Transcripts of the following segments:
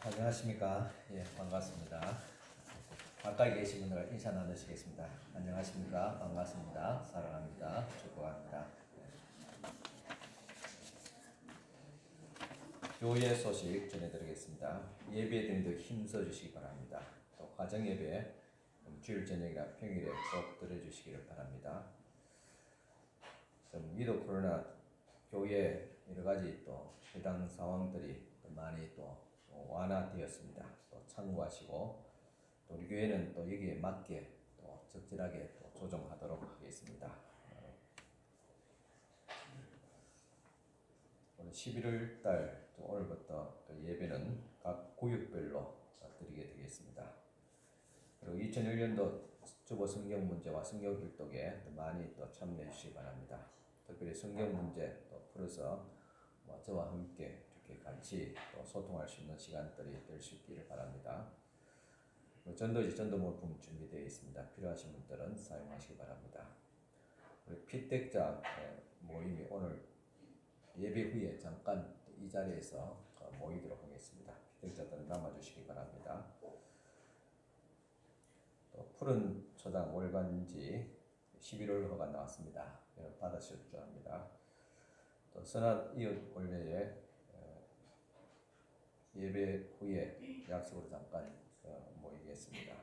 안녕하십니까. 예, 반갑습니다. 가까이 계신 분들 인사 나누시겠습니다. 안녕하십니까. 반갑습니다. 사랑합니다. 축복합니다. 교회 소식 전해드리겠습니다. 예배 드리도 힘써 주시기 바랍니다. 또 가정 예배 주일 저녁이나 평일에 꼭 들어주시기를 바랍니다. 위도 코로나 교회 여러 가지 또 해당 상황들이 많이 또 완화되었습니다. 또 참고하시고 또 우리 교회는 또 여기에 맞게 또 적절하게 또 조정하도록 하겠습니다. 오늘 11월 달 오늘부터 예배는 각 구역별로 드리게 되겠습니다. 그리고 2001년도 주보 성경 문제와 성경 일독에 많이 또 참여해 주시기 바랍니다. 특별히 성경 문제 또 풀어서 저와 함께 이렇게 같이 또 소통할 수 있는 시간들이 될 수 있기를 바랍니다. 전도지 전도물품 준비되어 있습니다. 필요하신 분들은 사용하시기 바랍니다. 우리 피택자 모임이 오늘 예배 후에 잠깐 이 자리에서 모이도록 하겠습니다. 피택자들은 남아주시기 바랍니다. 또 푸른 초당 월간지 11월 호가 나왔습니다. 받으실 줄 압니다. 또 선한 이웃 원래에 예배 후에 약속으로 잠깐 모이겠습니다.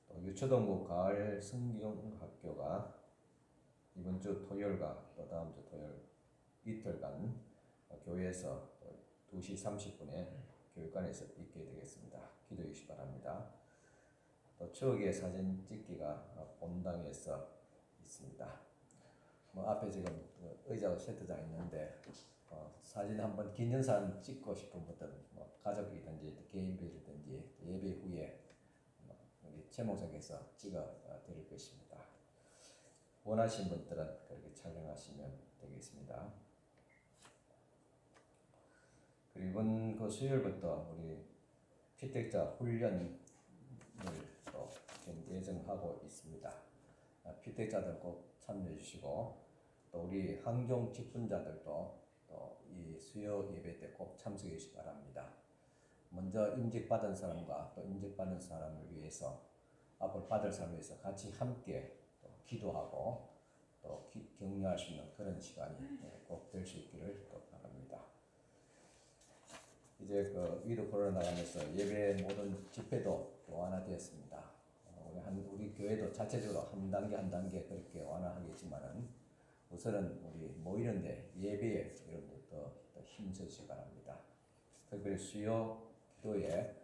또 유초동부 가을 성경학교가 이번 주 토요일과 또 다음 주 토요일 이틀간 교회에서 2시 30분에 교육관에서 있게 되겠습니다. 기도해 주시기 바랍니다. 또 추억의 사진 찍기가 본당에서 있습니다. 앞에 지금 의자와 세트장 있는데 사진 한번 기념사진 찍고 싶은 분들은 가족이든지 개인별이든지 예배 후에 여기 제목상에서 찍어 드릴 것입니다. 원하시는 분들은 그렇게 촬영하시면 되겠습니다. 그리고 이번 그 수요일부터 우리 피택자 훈련을 또 예정하고 있습니다. 피택자들 꼭 참여해 주시고 또 우리 항종 직분자들도 또 이 수요 예배 때 꼭 참석해 주시기 바랍니다. 먼저 임직받은 사람과 또 임직받는 사람을 위해서 앞으로 받을 사람을 위해서 같이 함께 또 기도하고 또 격려할 수 있는 그런 시간이 꼭 될 수 있기를 또 바랍니다. 이제 그 위드 코로나 나가면서 예배 모든 집회도 완화되었습니다. 우리 교회도 자체적으로 한 단계 한 단계 그렇게 완화하겠지만은 우선은 우리 모이는데 예배에 여러분들 더 힘쓰시기 바랍니다. 특별히 수요 기도에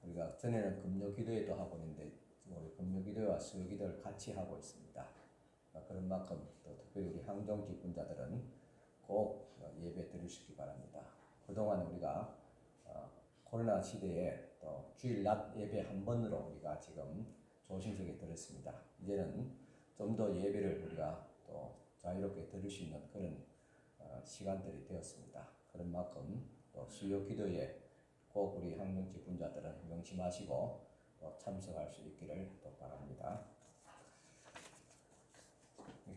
우리가 전에는 금요 기도회도 하고 있는데 우리 금요 기도회와 수요 기도를 같이 하고 있습니다. 그런 만큼 또 특별히 우리 항종 직분자들은 꼭 예배 드리시기 바랍니다. 그동안 우리가 코로나 시대에 또 주일 낮 예배 한 번으로 우리가 지금 조심스럽게 들었습니다. 이제는 좀 더 예배를 우리가 또 자유롭게 들을 수 있는 그런 시간들이 되었습니다. 그런 만큼 또 수요 기도에 꼭 우리 항종 직분자들은 명심하시고 또 참석할 수 있기를 또 바랍니다.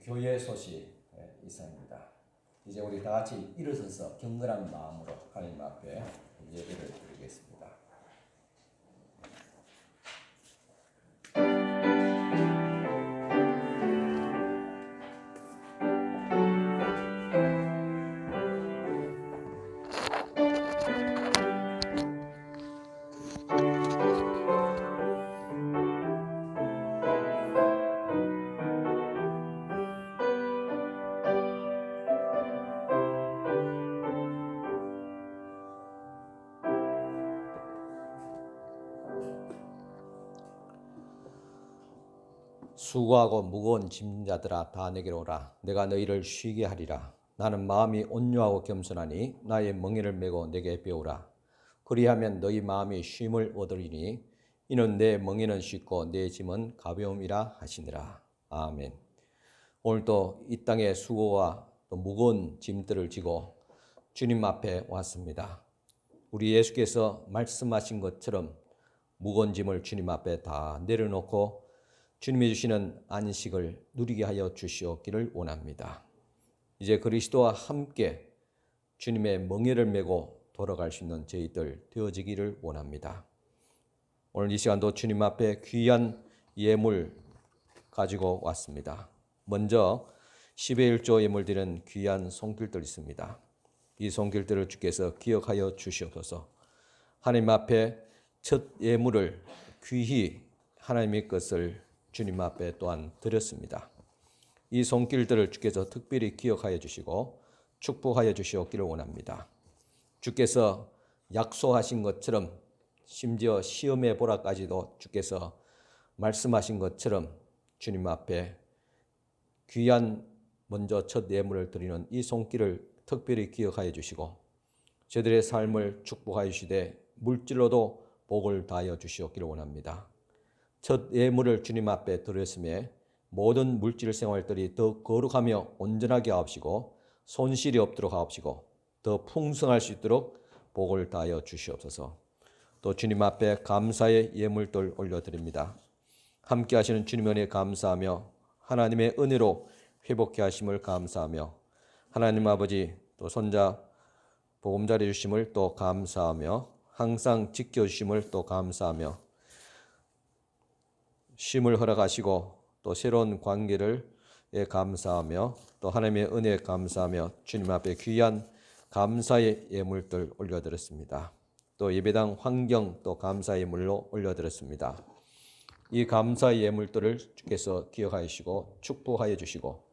교회 소식 이상입니다. 이제 우리 다 같이 일어서서 경건한 마음으로 하나님 앞에 예배를 드리겠습니다. 수고하고 무거운 짐진 자들아 다 내게로 오라. 내가 너희를 쉬게 하리라. 나는 마음이 온유하고 겸손하니 나의 멍에를 메고 내게 배우라. 그리하면 너희 마음이 쉼을 얻으리니 이는 내 멍에는 쉽고 내 짐은 가벼움이라 하시니라. 아멘. 오늘도 이 땅의 수고와 또 무거운 짐들을 지고 주님 앞에 왔습니다. 우리 예수께서 말씀하신 것처럼 무거운 짐을 주님 앞에 다 내려놓고 주님이 주시는 안식을 누리게 하여 주시옵기를 원합니다. 이제 그리스도와 함께 주님의 멍에를 메고 돌아갈 수 있는 저희들 되어지기를 원합니다. 오늘 이 시간도 주님 앞에 귀한 예물 가지고 왔습니다. 먼저 10의 1조 예물 드리는 귀한 손길들 있습니다. 이 손길들을 주께서 기억하여 주시옵소서. 하나님 앞에 첫 예물을 귀히 하나님의 것을 주님 앞에 또한 드렸습니다. 이 손길들을 주께서 특별히 기억하여 주시고 축복하여 주시옵기를 원합니다. 주께서 약속하신 것처럼 심지어 시험해 보라까지도 주께서 말씀하신 것처럼 주님 앞에 귀한 먼저 첫 예물을 드리는 이 손길을 특별히 기억하여 주시고 저들의 삶을 축복하여 주시되 물질로도 복을 다하여 주시옵기를 원합니다. 첫 예물을 주님 앞에 드렸음에 모든 물질 생활들이 더 거룩하며 온전하게 하옵시고 손실이 없도록 하옵시고 더 풍성할 수 있도록 복을 다하여 주시옵소서. 또 주님 앞에 감사의 예물들 올려드립니다. 함께 하시는 주님의 은혜에 감사하며 하나님의 은혜로 회복케 하심을 감사하며 하나님 아버지 또 손자 보금자리 주심을 또 감사하며 항상 지켜주심을 또 감사하며 쉼을 허락하시고 또 새로운 관계를 감사하며 또 하나님의 은혜에 감사하며 주님 앞에 귀한 감사의 예물들 올려드렸습니다. 또 예배당 환경 또 감사의 예물로 올려드렸습니다. 이 감사의 예물들을 주께서 기억하시고 축복하여 주시고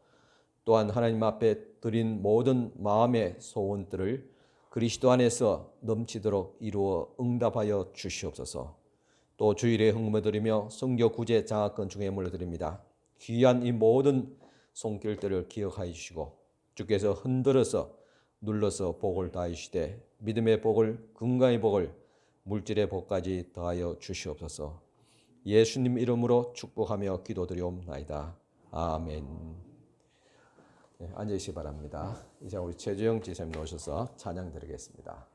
또한 하나님 앞에 드린 모든 마음의 소원들을 그리스도 안에서 넘치도록 이루어 응답하여 주시옵소서. 또 주일에 헌금드리며 선교 구제 장학금 중에 예물을 드립니다. 귀한 이 모든 손길들을 기억하여 주시고 주께서 흔들어서 눌러서 복을 다하여 주시되 믿음의 복을 건강의 복을 물질의 복까지 더하여 주시옵소서. 예수님 이름으로 축복하며 기도드리옵나이다. 아멘. 네, 앉으시기 바랍니다. 이제 우리 최주영 지사님 나오셔서 찬양 드리겠습니다.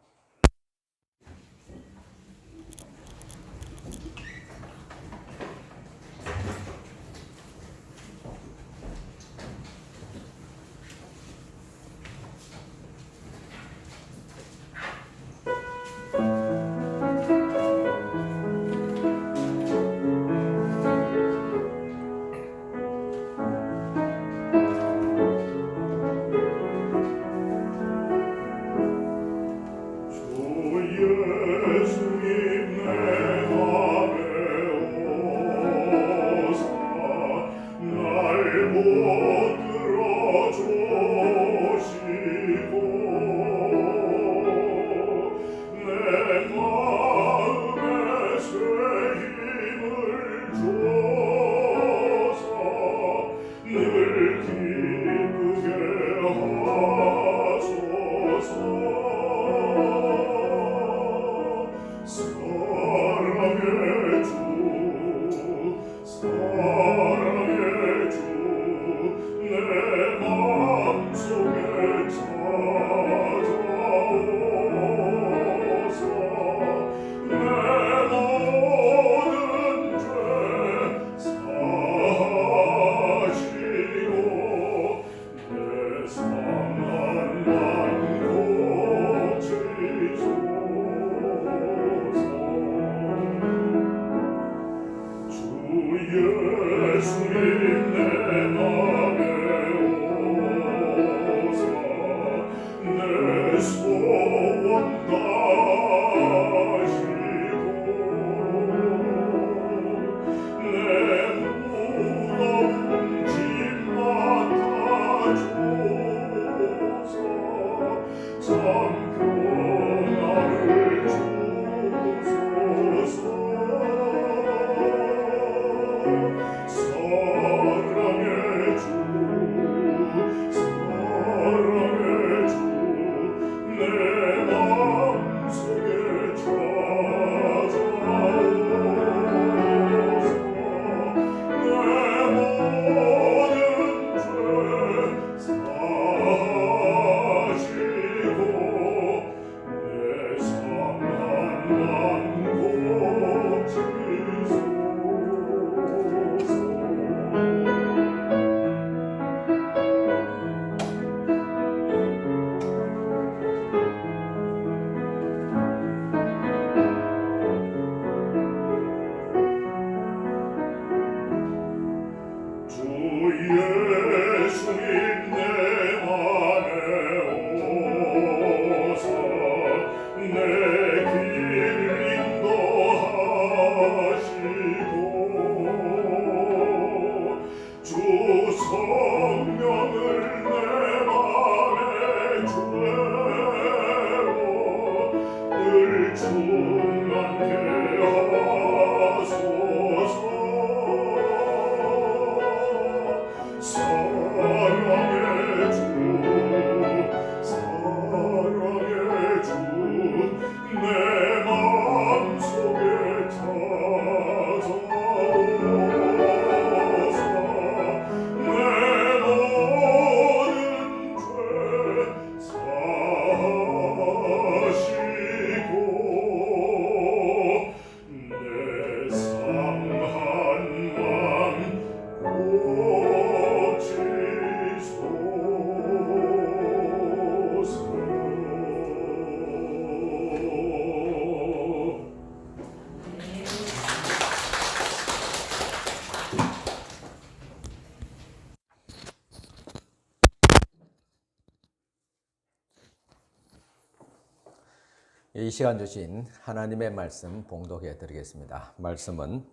이 시간 주신 하나님의 말씀 봉독해 드리겠습니다. 말씀은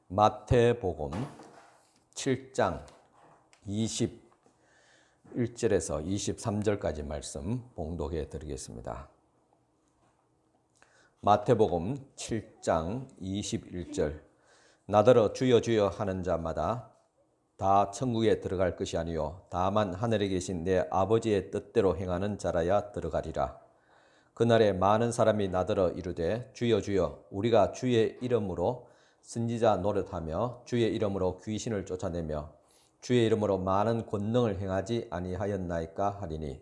마태복음 7장 21절에서 23절까지 말씀 봉독해 드리겠습니다. 마태복음 7장 21절 나더러 주여 주여 하는 자마다 다 천국에 들어갈 것이 아니요 다만 하늘에 계신 내 아버지의 뜻대로 행하는 자라야 들어가리라. 그날에 많은 사람이 나더러 이르되 주여 주여 우리가 주의 이름으로 선지자 노릇하며 주의 이름으로 귀신을 쫓아내며 주의 이름으로 많은 권능을 행하지 아니하였나이까 하리니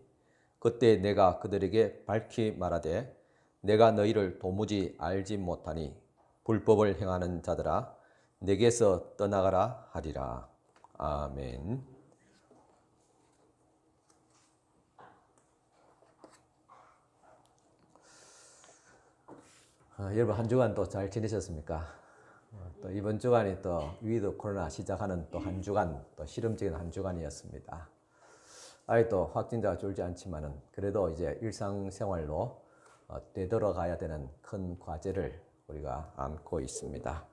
그때 내가 그들에게 밝히 말하되 내가 너희를 도무지 알지 못하니 불법을 행하는 자들아 내게서 떠나가라 하리라. 아멘. 여러분 한 주간 또 잘 지내셨습니까? 또 이번 주간이 또 위드 코로나 시작하는 또 한 주간, 또 실험적인 한 주간이었습니다. 아직 또 확진자가 줄지 않지만은 그래도 이제 일상생활로 되돌아가야 되는 큰 과제를 우리가 안고 있습니다.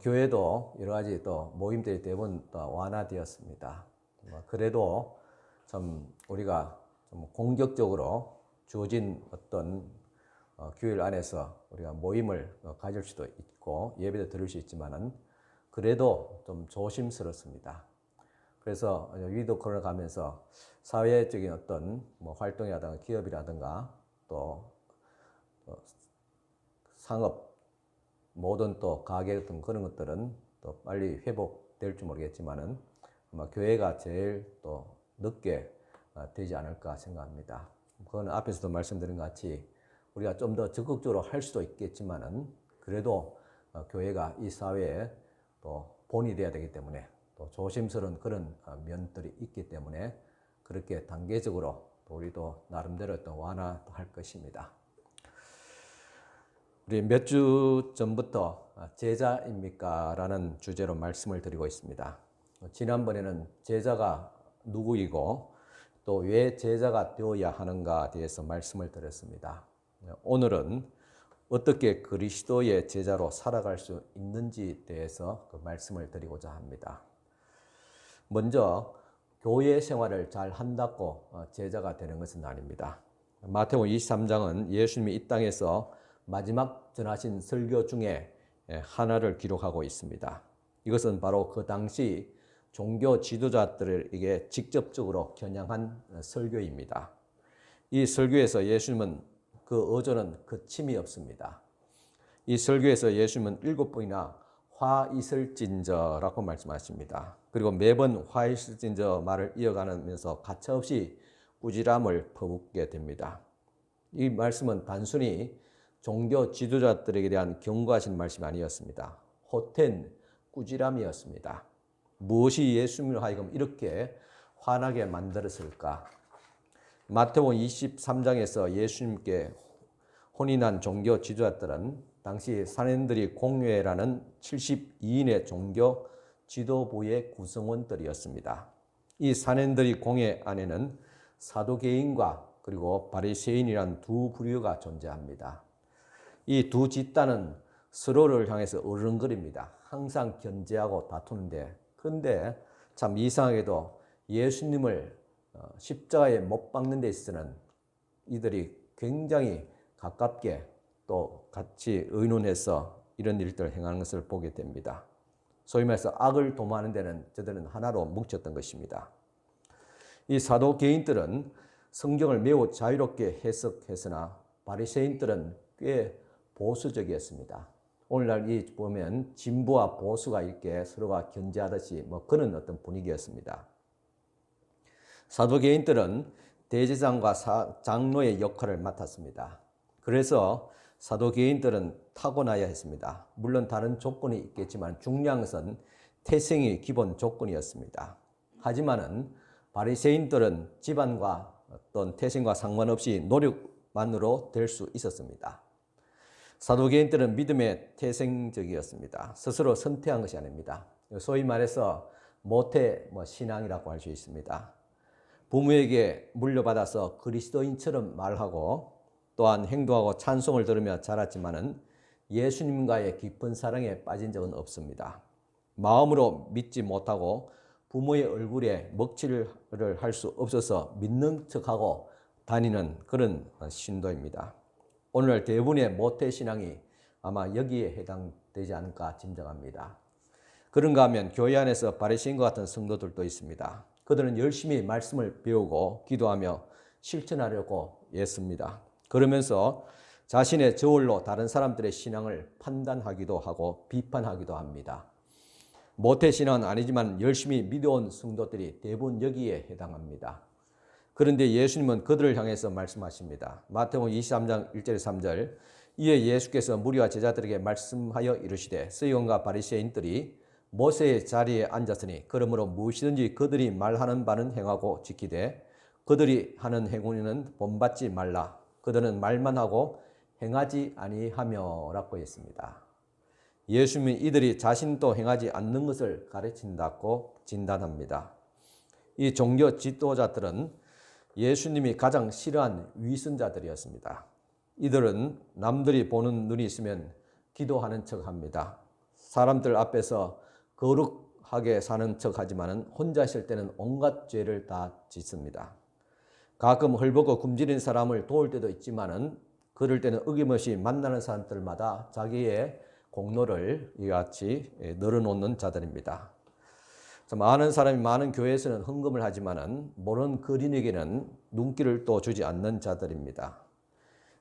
교회도 여러 가지 또 모임들이 대부분 또 완화되었습니다. 그래도 좀 우리가 좀 공격적으로 주어진 어떤 교일 안에서 우리가 모임을 가질 수도 있고 예배도 들을 수 있지만은 그래도 좀 조심스럽습니다. 그래서 위드 코로나 가면서 사회적인 어떤 활동이라든가 기업이라든가 또 상업 모든 또 가게 같은 그런 것들은 또 빨리 회복될지 모르겠지만은 아마 교회가 제일 또 늦게 되지 않을까 생각합니다. 그건 앞에서도 말씀드린 것 같이 우리가 좀 더 적극적으로 할 수도 있겠지만은 그래도 교회가 이 사회에 또 본이 되어야 되기 때문에 또 조심스러운 그런 면들이 있기 때문에 그렇게 단계적으로 우리도 나름대로 어떤 완화할 것입니다. 우리 몇 주 전부터 제자입니까? 라는 주제로 말씀을 드리고 있습니다. 지난번에는 제자가 누구이고 또 왜 제자가 되어야 하는가에 대해서 말씀을 드렸습니다. 오늘은 어떻게 그리스도의 제자로 살아갈 수 있는지에 대해서 그 말씀을 드리고자 합니다. 먼저 교회 생활을 잘 한다고 제자가 되는 것은 아닙니다. 마태복음 23장은 예수님이 이 땅에서 마지막 전하신 설교 중에 하나를 기록하고 있습니다. 이것은 바로 그 당시 종교 지도자들에게 직접적으로 겨냥한 설교입니다. 이 설교에서 예수님은 그 어조는 거침이 없습니다. 이 설교에서 예수님은 7번이나 화 있을진저라고 말씀하십니다. 그리고 매번 화 있을진저 말을 이어가면서 가차없이 꾸지람을 퍼붓게 됩니다. 이 말씀은 단순히 종교 지도자들에게 대한 경고하신 말씀이 아니었습니다. 헛된 꾸지람이었습니다. 무엇이 예수님을 하여금 이렇게 화나게 만들었을까? 마태복음 23장에서 예수님께 혼인한 종교 지도자들은 당시 산헤드린 공회라는 72인의 종교 지도부의 구성원들이었습니다. 이 산헤드린 공회 안에는 사두개인과 그리고 바리새인이라는 두 부류가 존재합니다. 이 두 집단은 서로를 향해서 어른거립니다. 항상 견제하고 다투는데 그런데 참 이상하게도 예수님을 십자가에 못 박는 데 있어서는 이들이 굉장히 가깝게 또 같이 의논해서 이런 일들을 행하는 것을 보게 됩니다. 소위 말해서 악을 도모하는 데는 저들은 하나로 뭉쳤던 것입니다. 이 사두개인들은 성경을 매우 자유롭게 해석했으나 바리새인들은 꽤 보수적이었습니다. 오늘날 이 보면 진보와 보수가 이렇게 서로가 견제하듯이 그런 어떤 분위기였습니다. 사두개인들은 대제사장과 장로의 역할을 맡았습니다. 그래서 사두개인들은 타고나야 했습니다. 물론 다른 조건이 있겠지만 중요한 것은 태생이 기본 조건이었습니다. 하지만은 바리새인들은 집안과 어떤 태생과 상관없이 노력만으로 될 수 있었습니다. 사두개인들은 믿음의 태생적이었습니다. 스스로 선택한 것이 아닙니다. 소위 말해서 모태 신앙이라고 할 수 있습니다. 부모에게 물려받아서 그리스도인처럼 말하고 또한 행동하고 찬송을 들으며 자랐지만은 예수님과의 깊은 사랑에 빠진 적은 없습니다. 마음으로 믿지 못하고 부모의 얼굴에 먹칠을 할 수 없어서 믿는 척하고 다니는 그런 신도입니다. 오늘 대부분의 모태신앙이 아마 여기에 해당되지 않을까 짐작합니다. 그런가 하면 교회 안에서 바리새인과 같은 성도들도 있습니다. 그들은 열심히 말씀을 배우고 기도하며 실천하려고 애씁니다. 그러면서 자신의 저울로 다른 사람들의 신앙을 판단하기도 하고 비판하기도 합니다. 모태신앙은 아니지만 열심히 믿어온 성도들이 대부분 여기에 해당합니다. 그런데 예수님은 그들을 향해서 말씀하십니다. 마태복음 23장 1절에 3절 이에 예수께서 무리와 제자들에게 말씀하여 이르시되 서기관과 바리새인들이 모세의 자리에 앉았으니 그러므로 무엇이든지 그들이 말하는 바는 행하고 지키되 그들이 하는 행위는 본받지 말라. 그들은 말만 하고 행하지 아니하며 라고 했습니다. 예수님은 이들이 자신도 행하지 않는 것을 가르친다고 진단합니다. 이 종교 지도자들은 예수님이 가장 싫어한 위선자들이었습니다. 이들은 남들이 보는 눈이 있으면 기도하는 척합니다. 사람들 앞에서 거룩하게 사는 척하지만 혼자 있을 때는 온갖 죄를 다 짓습니다. 가끔 헐벗고 굶주린 사람을 도울 때도 있지만은 그럴 때는 어김없이 만나는 사람들마다 자기의 공로를 이같이 늘어놓는 자들입니다. 많은 사람이 많은 교회에서는 헌금을 하지만은 모르는 그린에게는 눈길을 또 주지 않는 자들입니다.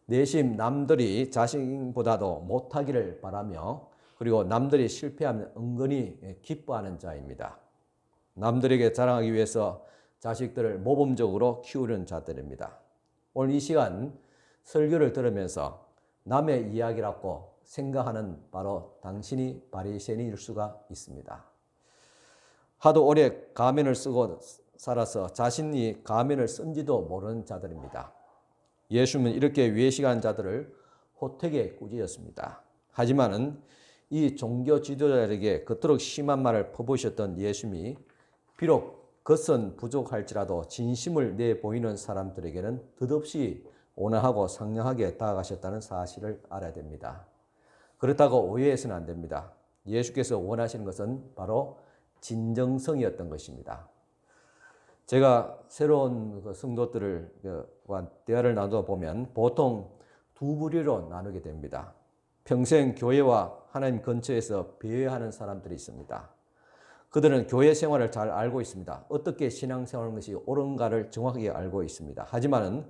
내심 남들이 자신보다도 못하기를 바라며 그리고 남들이 실패하면 은근히 기뻐하는 자입니다. 남들에게 자랑하기 위해서 자식들을 모범적으로 키우는 자들입니다. 오늘 이 시간 설교를 들으면서 남의 이야기라고 생각하는 바로 당신이 바리새인일 수가 있습니다. 하도 오래 가면을 쓰고 살아서 자신이 가면을 쓴지도 모르는 자들입니다. 예수님은 이렇게 외식하는 자들을 호되게 꾸짖었습니다. 하지만은 이 종교 지도자에게 그토록 심한 말을 퍼부으셨던 예수님이 비록 겉은 부족할지라도 진심을 내보이는 사람들에게는 덧없이 온화하고 상냥하게 다가가셨다는 사실을 알아야 됩니다. 그렇다고 오해해서는 안 됩니다. 예수께서 원하시는 것은 바로 진정성이었던 것입니다. 제가 새로운 성도들과 대화를 나누다 보면 보통 두 부류로 나누게 됩니다. 평생 교회와 하나님 근처에서 배회하는 사람들이 있습니다. 그들은 교회 생활을 잘 알고 있습니다. 어떻게 신앙생활하는 것이 옳은가를 정확하게 알고 있습니다. 하지만은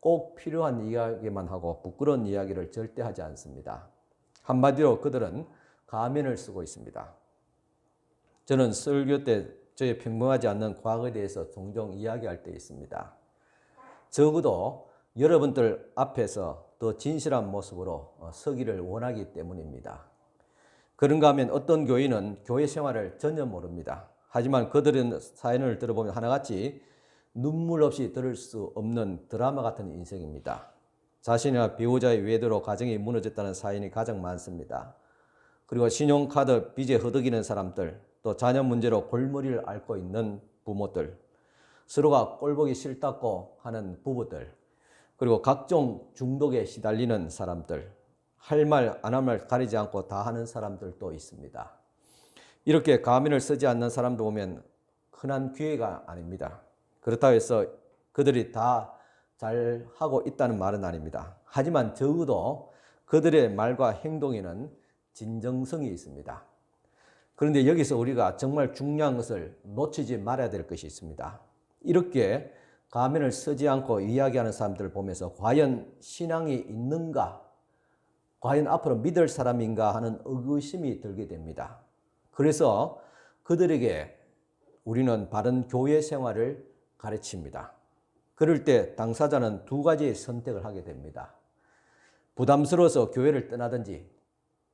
꼭 필요한 이야기만 하고 부끄러운 이야기를 절대 하지 않습니다. 한마디로 그들은 가면을 쓰고 있습니다. 저는 설교 때 저의 평범하지 않는 과거에 대해서 종종 이야기할 때 있습니다. 적어도 여러분들 앞에서 더 진실한 모습으로 서기를 원하기 때문입니다. 그런가 하면 어떤 교인은 교회 생활을 전혀 모릅니다. 하지만 그들은 사연을 들어보면 하나같이 눈물 없이 들을 수 없는 드라마 같은 인생입니다. 자신이나 배우자의 외도로 가정이 무너졌다는 사연이 가장 많습니다. 그리고 신용카드 빚에 허덕이는 사람들, 또 자녀 문제로 골머리를 앓고 있는 부모들, 서로가 꼴보기 싫다고 하는 부부들, 그리고 각종 중독에 시달리는 사람들, 할 말 안 할 말 가리지 않고 다 하는 사람들도 있습니다. 이렇게 가면을 쓰지 않는 사람도 보면 흔한 기회가 아닙니다. 그렇다고 해서 그들이 다 잘하고 있다는 말은 아닙니다. 하지만 적어도 그들의 말과 행동에는 진정성이 있습니다. 그런데 여기서 우리가 정말 중요한 것을 놓치지 말아야 될 것이 있습니다. 이렇게 가면을 쓰지 않고 이야기하는 사람들을 보면서 과연 신앙이 있는가? 과연 앞으로 믿을 사람인가 하는 의구심이 들게 됩니다. 그래서 그들에게 우리는 바른 교회 생활을 가르칩니다. 그럴 때 당사자는 두 가지의 선택을 하게 됩니다. 부담스러워서 교회를 떠나든지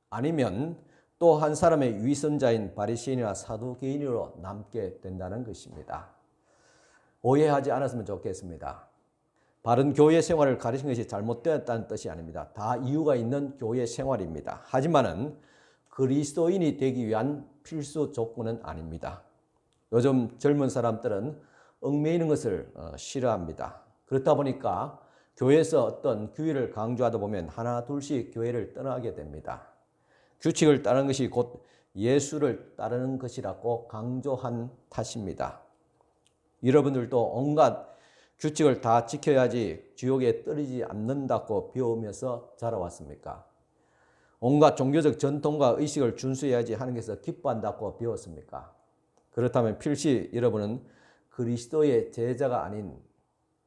아니면 또 한 사람의 위선자인 바리새인이나 사두개인으로 남게 된다는 것입니다. 오해하지 않았으면 좋겠습니다. 바른 교회 생활을 가르친 것이 잘못되었다는 뜻이 아닙니다. 다 이유가 있는 교회 생활입니다. 하지만은 그리스도인이 되기 위한 필수 조건은 아닙니다. 요즘 젊은 사람들은 얽매이는 것을 싫어합니다. 그렇다 보니까 교회에서 어떤 규율을 강조하다 보면 하나 둘씩 교회를 떠나게 됩니다. 규칙을 따르는 것이 곧 예수를 따르는 것이라고 강조한 탓입니다. 여러분들도 온갖 규칙을 다 지켜야지 지옥에 떨어지지 않는다고 배우면서 자라왔습니까? 온갖 종교적 전통과 의식을 준수해야지 하는 것에서 기뻐한다고 배웠습니까? 그렇다면 필시 여러분은 그리스도의 제자가 아닌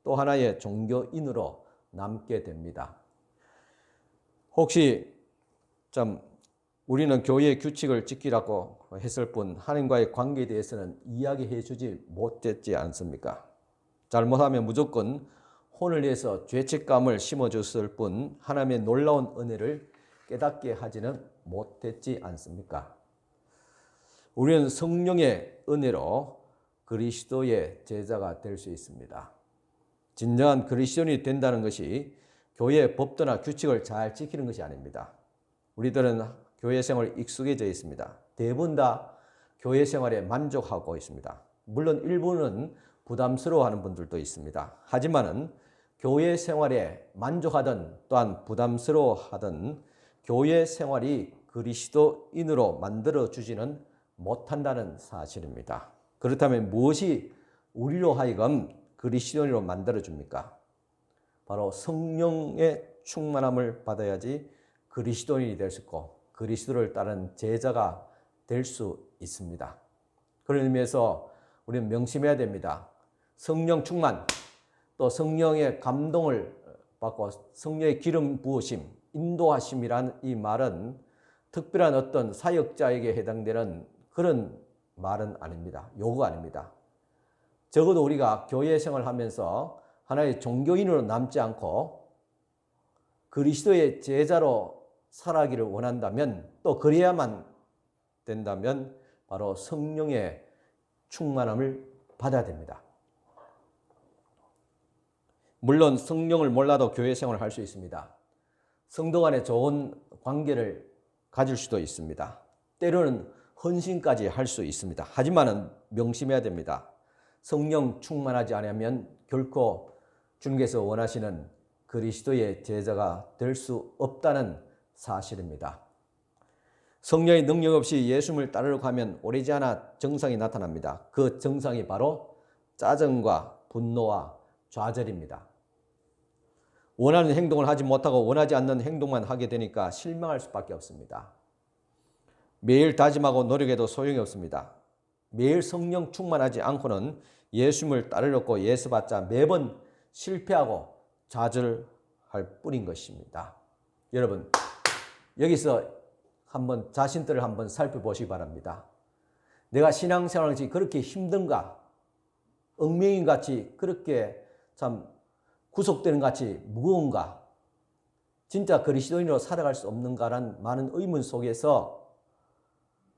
또 하나의 종교인으로 남게 됩니다. 혹시 우리는 교회의 규칙을 지키라고 했을 뿐 하나님과의 관계에 대해서는 이야기해 주지 못했지 않습니까? 잘못하면 무조건 혼을 내서 죄책감을 심어줬을 뿐 하나님의 놀라운 은혜를 깨닫게 하지는 못했지 않습니까? 우리는 성령의 은혜로 그리스도의 제자가 될 수 있습니다. 진정한 그리스도인이 된다는 것이 교회의 법도나 규칙을 잘 지키는 것이 아닙니다. 우리들은 교회 생활에 익숙해져 있습니다. 대부분 다 교회 생활에 만족하고 있습니다. 물론 일부는 부담스러워하는 분들도 있습니다. 하지만은 교회 생활에 만족하든 또한 부담스러워하든 교회 생활이 그리스도인으로 만들어주지는 못한다는 사실입니다. 그렇다면 무엇이 우리로 하여금 그리스도인으로 만들어줍니까? 바로 성령의 충만함을 받아야지 그리스도인이 될 수 있고 그리스도를 따르는 제자가 될 수 있습니다. 그런 의미에서 우리는 명심해야 됩니다. 성령 충만, 또 성령의 감동을 받고 성령의 기름 부으심, 인도하심이란 이 말은 특별한 어떤 사역자에게 해당되는 그런 말은 아닙니다. 요구가 아닙니다. 적어도 우리가 교회 생활을 하면서 하나의 종교인으로 남지 않고 그리스도의 제자로 살아가기를 원한다면 또 그래야만 된다면 바로 성령의 충만함을 받아야 됩니다. 물론 성령을 몰라도 교회 생활을 할 수 있습니다. 성도 간에 좋은 관계를 가질 수도 있습니다. 때로는 헌신까지 할 수 있습니다. 하지만은 명심해야 됩니다. 성령 충만하지 않으면 결코 주님께서 원하시는 그리스도의 제자가 될 수 없다는 사실입니다. 성령의 능력 없이 예수님을 따르려고 하면 오래지 않아 증상이 나타납니다. 그 증상이 바로 짜증과 분노와 좌절입니다. 원하는 행동을 하지 못하고 원하지 않는 행동만 하게 되니까 실망할 수밖에 없습니다. 매일 다짐하고 노력해도 소용이 없습니다. 매일 성령 충만하지 않고는 예수님을 따르려고 예수받자 매번 실패하고 좌절할 뿐인 것입니다. 여러분, 여기서 한번 자신들을 한번 살펴보시기 바랍니다. 내가 신앙생활이 그렇게 힘든가? 얽매인같이 그렇게 참 구속되는 같이 무거운가? 진짜 그리스도인으로 살아갈 수 없는가라는 많은 의문 속에서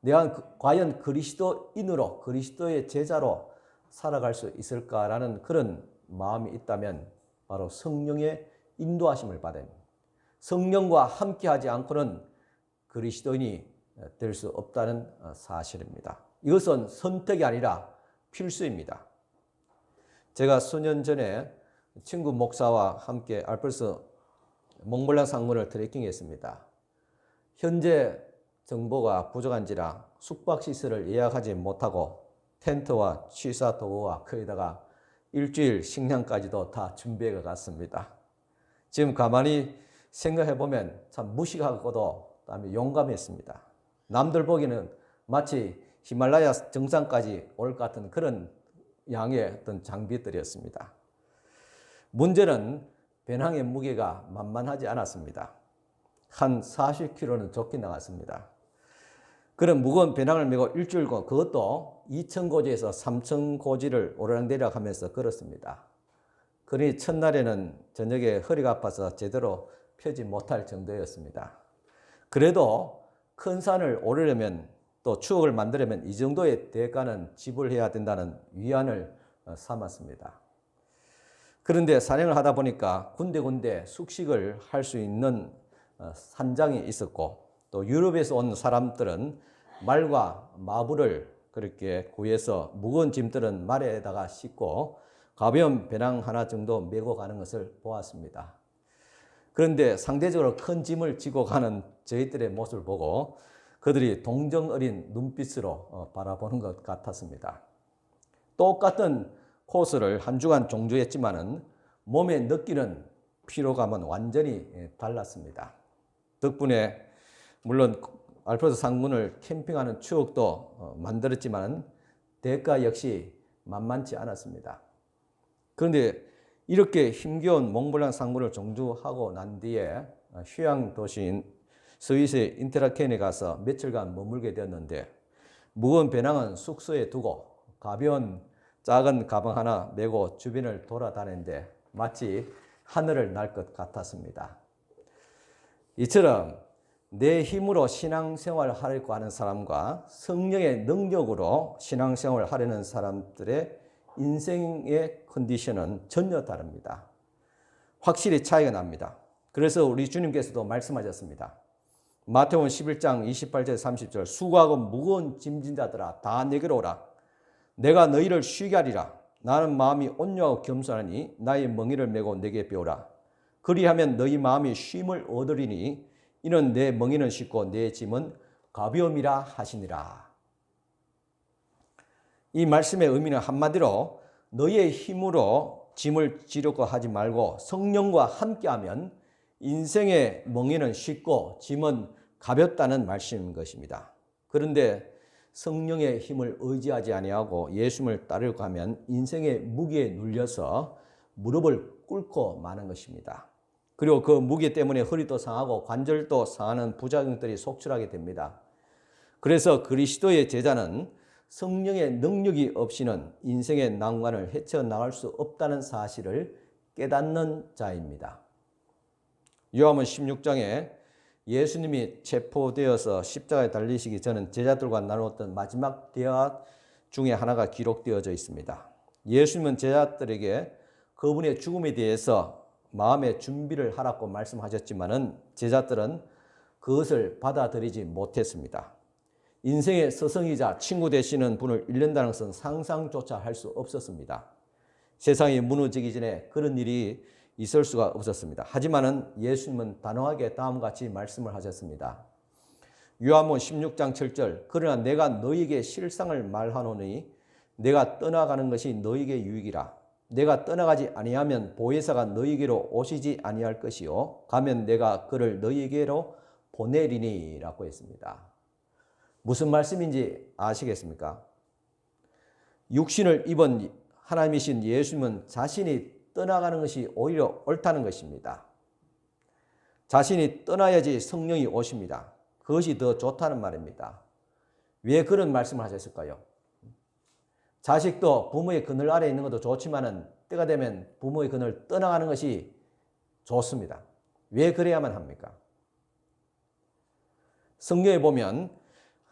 내가 과연 그리스도인으로 그리스도의 제자로 살아갈 수 있을까라는 그런 마음이 있다면 바로 성령의 인도하심을 받아야 합니다. 성령과 함께하지 않고는 그리스도인이 될 수 없다는 사실입니다. 이것은 선택이 아니라 필수입니다. 제가 수년 전에 친구 목사와 함께 알프스 몽블랑 상군을 트레킹했습니다. 현재 정보가 부족한지라 숙박시설을 예약하지 못하고 텐트와 취사 도구와 거기다가 일주일 식량까지도 다 준비해 갔습니다. 지금 가만히 생각해보면 참 무식하고도 그다음에 용감했습니다. 남들 보기에는 마치 히말라야 정상까지 올 것 같은 그런 양의 어떤 장비들이었습니다. 문제는 배낭의 무게가 만만하지 않았습니다. 한 40kg는 좋게 나갔습니다. 그런 무거운 배낭을 메고 일주일간 그것도 2,000고지에서 3,000고지를 오르락내리락 하면서 걸었습니다. 그러니 첫날에는 저녁에 허리가 아파서 제대로 펴지 못할 정도였습니다. 그래도 큰 산을 오르려면 또 추억을 만들려면 이 정도의 대가는 지불해야 된다는 위안을 삼았습니다. 그런데 산행을 하다 보니까 군데군데 숙식을 할 수 있는 산장이 있었고 또 유럽에서 온 사람들은 말과 마부를 그렇게 구해서 무거운 짐들은 말에다가 싣고 가벼운 배낭 하나 정도 메고 가는 것을 보았습니다. 그런데 상대적으로 큰 짐을 지고 가는 저희들의 모습을 보고 그들이 동정 어린 눈빛으로 바라보는 것 같았습니다. 똑같은 코스를 한 주간 종주했지만은 몸에 느끼는 피로감은 완전히 달랐습니다. 덕분에 물론 알프스 상군을 캠핑하는 추억도 만들었지만 대가 역시 만만치 않았습니다. 그런데 이렇게 힘겨운 몽블랑 상군을 종주하고 난 뒤에 휴양 도시인 스위스의 인테라켄에 가서 며칠간 머물게 되었는데 무거운 배낭은 숙소에 두고 가벼운 작은 가방 하나 메고 주변을 돌아다니는데 마치 하늘을 날 것 같았습니다. 이처럼 내 힘으로 신앙생활을 하려고 하는 사람과 성령의 능력으로 신앙생활을 하려는 사람들의 인생의 컨디션은 전혀 다릅니다. 확실히 차이가 납니다. 그래서 우리 주님께서도 말씀하셨습니다. 마태복음 11장 28절 30절 수고하고 무거운 짐진 자들아 다 내게로 오라. 내가 너희를 쉬게 하리라. 나는 마음이 온유하고 겸손하니 나의 멍에를 메고 내게 배우라. 그리하면 너희 마음이 쉼을 얻으리니 이는 내 멍에는 쉽고 내 짐은 가벼움이라 하시니라. 이 말씀의 의미는 한마디로 너희의 힘으로 짐을 지려고 하지 말고 성령과 함께하면 인생의 멍에는 쉽고 짐은 가볍다는 말씀인 것입니다. 그런데 성령의 힘을 의지하지 아니하고 예수님을 따르려고 하면 인생의 무게에 눌려서 무릎을 꿇고 마는 것입니다. 그리고 그 무게 때문에 허리도 상하고 관절도 상하는 부작용들이 속출하게 됩니다. 그래서 그리스도의 제자는 성령의 능력이 없이는 인생의 난관을 헤쳐나갈 수 없다는 사실을 깨닫는 자입니다. 요한복음 16장에 예수님이 체포되어서 십자가에 달리시기 전에 제자들과 나누었던 마지막 대화 중에 하나가 기록되어져 있습니다. 예수님은 제자들에게 그분의 죽음에 대해서 마음의 준비를 하라고 말씀하셨지만은 제자들은 그것을 받아들이지 못했습니다. 인생의 스승이자 친구 되시는 분을 잃는다는 것은 상상조차 할 수 없었습니다. 세상이 무너지기 전에 그런 일이 있을 수가 없었습니다. 하지만은 예수님은 단호하게 다음과 같이 말씀을 하셨습니다. 요한복음 16장 7절 그러나 내가 너희에게 실상을 말하노니 내가 떠나가는 것이 너희에게 유익이라. 내가 떠나가지 아니하면 보혜사가 너희에게로 오시지 아니할 것이요 가면 내가 그를 너희에게로 보내리니 라고 했습니다. 무슨 말씀인지 아시겠습니까? 육신을 입은 하나님이신 예수님은 자신이 떠나가는 것이 오히려 옳다는 것입니다. 자신이 떠나야지 성령이 오십니다. 그것이 더 좋다는 말입니다. 왜 그런 말씀을 하셨을까요? 자식도 부모의 그늘 아래 있는 것도 좋지만은 때가 되면 부모의 그늘 떠나가는 것이 좋습니다. 왜 그래야만 합니까? 성경에 보면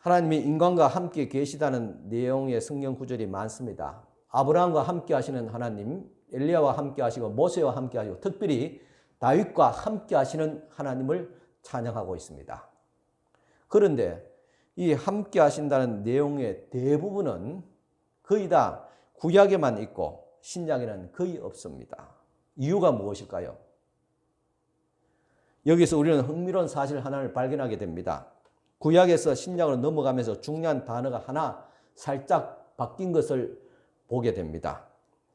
하나님이 인간과 함께 계시다는 내용의 성경 구절이 많습니다. 아브라함과 함께 하시는 하나님, 엘리야와 함께 하시고 모세와 함께 하시고 특별히 다윗과 함께 하시는 하나님을 찬양하고 있습니다. 그런데 이 함께 하신다는 내용의 대부분은 거의 다 구약에만 있고 신약에는 거의 없습니다. 이유가 무엇일까요? 여기서 우리는 흥미로운 사실 하나를 발견하게 됩니다. 구약에서 신약으로 넘어가면서 중요한 단어가 하나 살짝 바뀐 것을 보게 됩니다.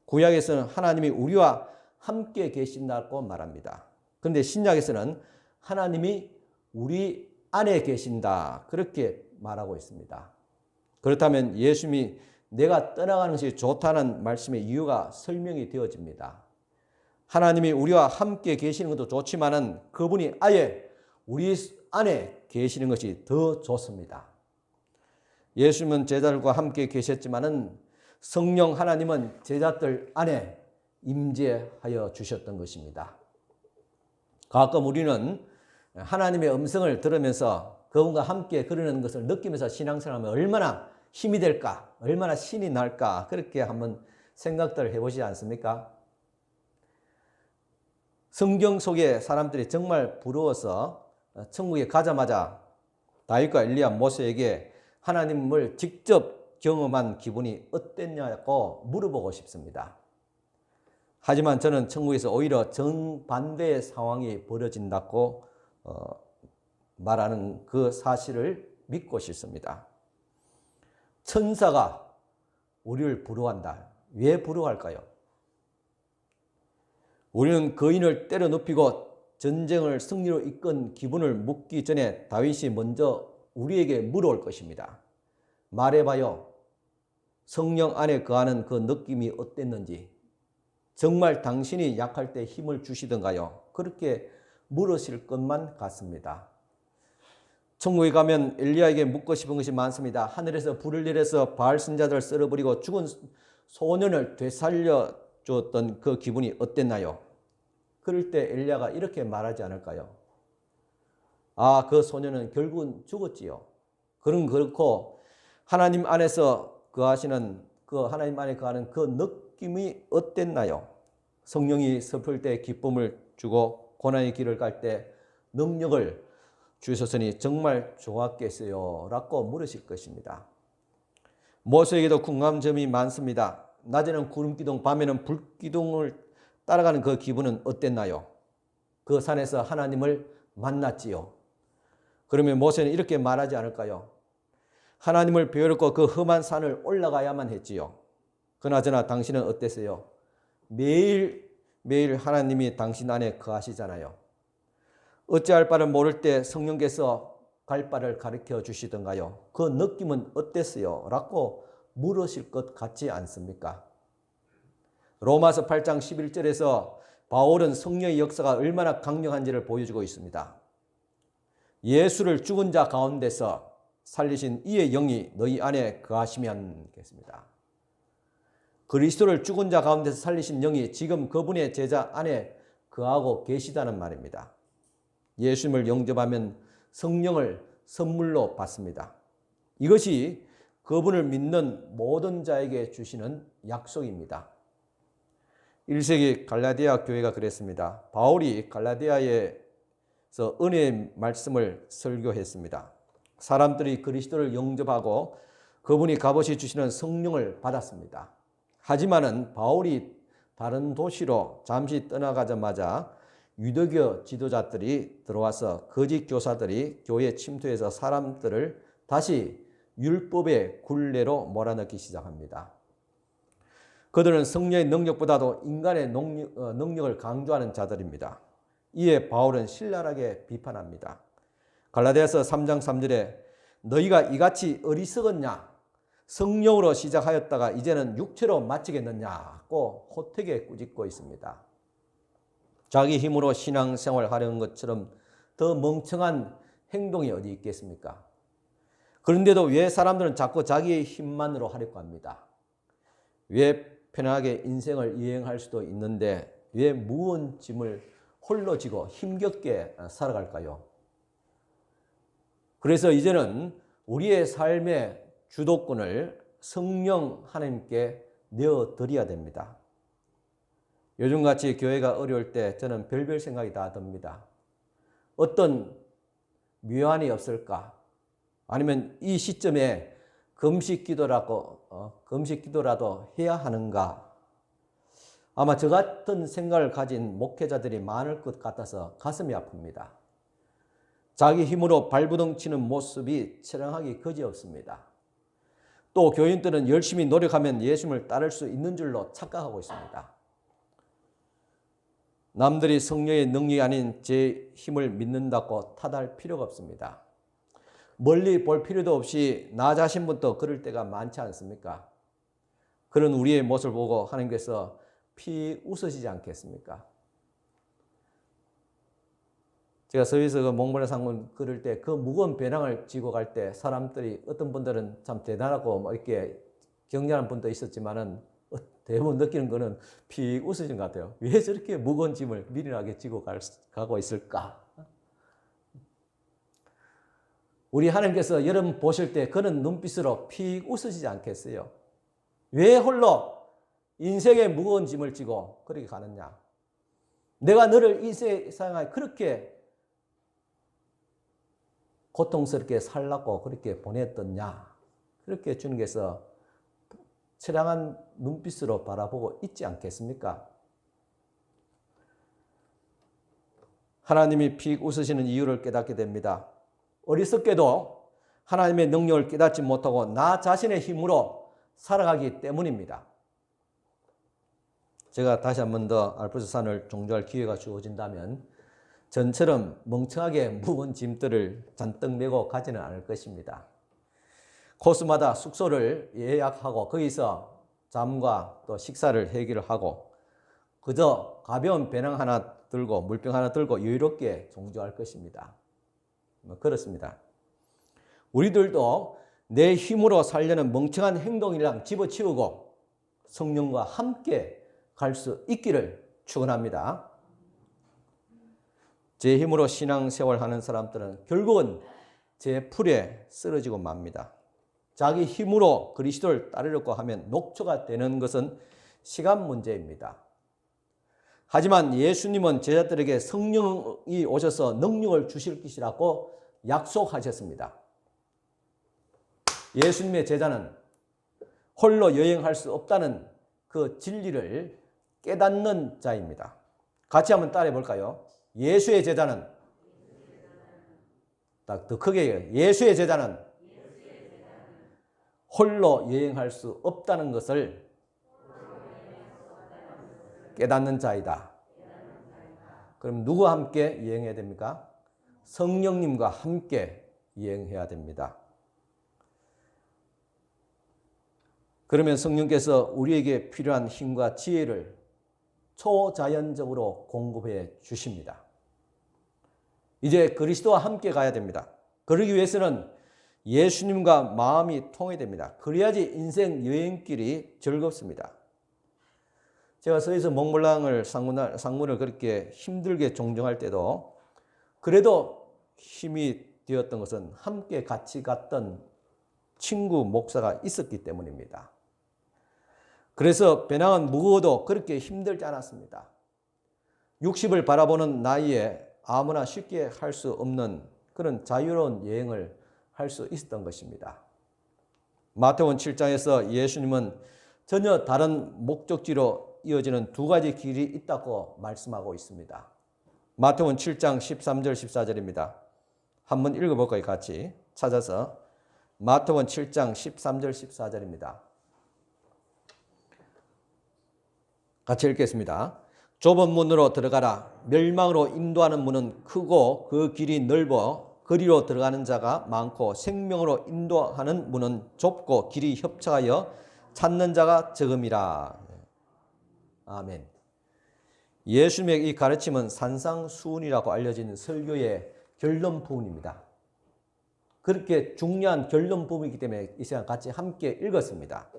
구약에서는 하나님이 우리와 함께 계신다고 말합니다. 그런데 신약에서는 하나님이 우리 안에 계신다 그렇게 말하고 있습니다. 그렇다면 예수님이 내가 떠나가는 것이 좋다는 말씀의 이유가 설명이 되어집니다. 하나님이 우리와 함께 계시는 것도 좋지만은 그분이 아예 우리 안에 계시는 것이 더 좋습니다. 예수님은 제자들과 함께 계셨지만은 성령 하나님은 제자들 안에 임재하여 주셨던 것입니다. 가끔 우리는 하나님의 음성을 들으면서 그분과 함께 그러는 것을 느끼면서 신앙생활하면 얼마나 힘이 될까, 얼마나 신이 날까 그렇게 한번 생각들을 해보시지 않습니까? 성경 속의 사람들이 정말 부러워서 천국에 가자마자 다윗과 엘리야 모세에게 하나님을 직접 경험한 기분이 어땠냐고 물어보고 싶습니다. 하지만 저는 천국에서 오히려 정반대의 상황이 벌어진다고 말하는 그 사실을 믿고 싶습니다. 천사가 우리를 부러워한다. 왜 부러워할까요? 우리는 거인을 때려 눕히고 전쟁을 승리로 이끈 기분을 묻기 전에 다윗이 먼저 우리에게 물어올 것입니다. 말해봐요. 성령 안에 거하는 그 느낌이 어땠는지, 정말 당신이 약할 때 힘을 주시던가요? 그렇게 물으실 것만 같습니다. 천국에 가면 엘리야에게 묻고 싶은 것이 많습니다. 하늘에서 불을 내려서 바알 선자들을 썰어버리고 죽은 소년을 되살려 줬던 그 기분이 어땠나요? 그럴 때 엘리야가 이렇게 말하지 않을까요? 아, 그 소년은 결국은 죽었지요. 그렇고 하나님 안에서 거하시는 그 하나님 안에 거하는 그 느낌이 어땠나요? 성령이 슬플 때 기쁨을 주고 고난의 길을 갈 때 능력을 주셨으니 정말 좋았겠어요? 라고 물으실 것입니다. 모세에게도 궁금한 점이 많습니다. 낮에는 구름기둥, 밤에는 불기둥을 따라가는 그 기분은 어땠나요? 그 산에서 하나님을 만났지요. 그러면 모세는 이렇게 말하지 않을까요? 하나님을 배우려고 그 험한 산을 올라가야만 했지요. 그나저나 당신은 어땠어요? 매일 하나님이 당신 안에 거하시잖아요. 어찌할 바를 모를 때 성령께서 갈 바를 가르쳐 주시던가요? 그 느낌은 어땠어요? 라고 물으실 것 같지 않습니까? 로마서 8장 11절에서 바울은 성령의 역사가 얼마나 강력한지를 보여주고 있습니다. 예수를 죽은 자 가운데서 살리신 이의 영이 너희 안에 거하시면 겠습니다. 그리스도를 죽은 자 가운데서 살리신 영이 지금 그분의 제자 안에 거하고 계시다는 말입니다. 예수님을 영접하면 성령을 선물로 받습니다. 이것이 그분을 믿는 모든 자에게 주시는 약속입니다. 1세기 갈라디아 교회가 그랬습니다. 바울이 갈라디아에서 은혜의 말씀을 설교했습니다. 사람들이 그리스도를 영접하고 그분이 값없이 주시는 성령을 받았습니다. 하지만은 바울이 다른 도시로 잠시 떠나가자마자 유대교 지도자들이 들어와서 거짓 교사들이 교회에 침투해서 사람들을 다시 율법의 굴레로 몰아넣기 시작합니다. 그들은 성령의 능력보다도 인간의 능력을 강조하는 자들입니다. 이에 바울은 신랄하게 비판합니다. 갈라디아서 3장 3절에 너희가 이같이 어리석었냐? 성령으로 시작하였다가 이제는 육체로 마치겠느냐고 호되게 꾸짖고 있습니다. 자기 힘으로 신앙생활 하려는 것처럼 더 멍청한 행동이 어디 있겠습니까? 그런데도 왜 사람들은 자꾸 자기의 힘만으로 하려고 합니다? 왜 편하게 인생을 이행할 수도 있는데 왜 무거운 짐을 홀로 지고 힘겹게 살아갈까요? 그래서 이제는 우리의 삶의 주도권을 성령 하나님께 내어드려야 됩니다. 요즘같이 교회가 어려울 때 저는 별별 생각이 다 듭니다. 어떤 묘안이 없을까? 아니면 이 시점에 금식 기도라도 해야 하는가? 아마 저 같은 생각을 가진 목회자들이 많을 것 같아서 가슴이 아픕니다. 자기 힘으로 발부둥 치는 모습이 처량하기 그지없습니다. 또 교인들은 열심히 노력하면 예수님을 따를 수 있는 줄로 착각하고 있습니다. 남들이 성령의 능력이 아닌 제 힘을 믿는다고 탓할 필요가 없습니다. 멀리 볼 필요도 없이 나 자신부터 그럴 때가 많지 않습니까? 그런 우리의 모습을 보고 하나님께서 피 웃으시지 않겠습니까? 제가 서울에서 그 몽골의 상문 그럴 때 그 무거운 배낭을 지고 갈 때 사람들이 어떤 분들은 참 대단하고 뭐 이렇게 격려하는 분도 있었지만은 대부분 느끼는 거는 피 웃으신 것 같아요. 왜 저렇게 무거운 짐을 미련하게 지고 가고 있을까? 우리 하나님께서 여러분 보실 때 그런 눈빛으로 피 웃으시지 않겠어요? 왜 홀로 인생의 무거운 짐을 지고 그렇게 가느냐? 내가 너를 이 세상에 그렇게 고통스럽게 살라고 그렇게 보냈더냐? 그렇게 주님께서 처량한 눈빛으로 바라보고 있지 않겠습니까? 하나님이 픽 웃으시는 이유를 깨닫게 됩니다. 어리석게도 하나님의 능력을 깨닫지 못하고 나 자신의 힘으로 살아가기 때문입니다. 제가 다시 한 번 더 알프스산을 종주할 기회가 주어진다면 전처럼 멍청하게 무거운 짐들을 잔뜩 메고 가지는 않을 것입니다. 코스마다 숙소를 예약하고 거기서 잠과 또 식사를 해결하고 그저 가벼운 배낭 하나 들고 물병 하나 들고 여유롭게 종주할 것입니다. 그렇습니다. 우리들도 내 힘으로 살려는 멍청한 행동이랑 집어치우고 성령과 함께 갈 수 있기를 축원합니다. 제 힘으로 신앙생활 하는 사람들은 결국은 제 풀에 쓰러지고 맙니다. 자기 힘으로 그리스도를 따르려고 하면 녹초가 되는 것은 시간 문제입니다. 하지만 예수님은 제자들에게 성령이 오셔서 능력을 주실 것이라고 약속하셨습니다. 예수님의 제자는 홀로 여행할 수 없다는 그 진리를 깨닫는 자입니다. 같이 한번 따라해 볼까요? 예수의 제자는, 더 크게 예수의 제자는 홀로 여행할 수 없다는 것을 깨닫는 자이다. 그럼 누구와 함께 여행해야 됩니까? 성령님과 함께 여행해야 됩니다. 그러면 성령께서 우리에게 필요한 힘과 지혜를 초자연적으로 공급해 주십니다. 이제 그리스도와 함께 가야 됩니다. 그러기 위해서는 예수님과 마음이 통해야 됩니다. 그래야지 인생 여행길이 즐겁습니다. 제가 서에서 몽블랑을 상문을 그렇게 힘들게 종정할 때도 그래도 힘이 되었던 것은 함께 같이 갔던 친구 목사가 있었기 때문입니다. 그래서 배낭은 무거워도 그렇게 힘들지 않았습니다. 60을 바라보는 나이에 아무나 쉽게 할 수 없는 그런 자유로운 여행을 할 수 있었던 것입니다. 마태복음 7장에서 예수님은 전혀 다른 목적지로 이어지는 두 가지 길이 있다고 말씀하고 있습니다. 마태복음 7장 13절 14절입니다. 한번 읽어볼까요? 같이 찾아서. 마태복음 7장 13절 14절입니다. 같이 읽겠습니다. 좁은 문으로 들어가라. 멸망으로 인도하는 문은 크고 그 길이 넓어 그리로 들어가는 자가 많고 생명으로 인도하는 문은 좁고 길이 협착하여 찾는 자가 적음이라. 아멘. 예수님의 이 가르침은 산상수훈이라고 알려진 설교의 결론 부분입니다. 그렇게 중요한 결론 부분이기 때문에 이 시간 같이 함께 읽었습니다.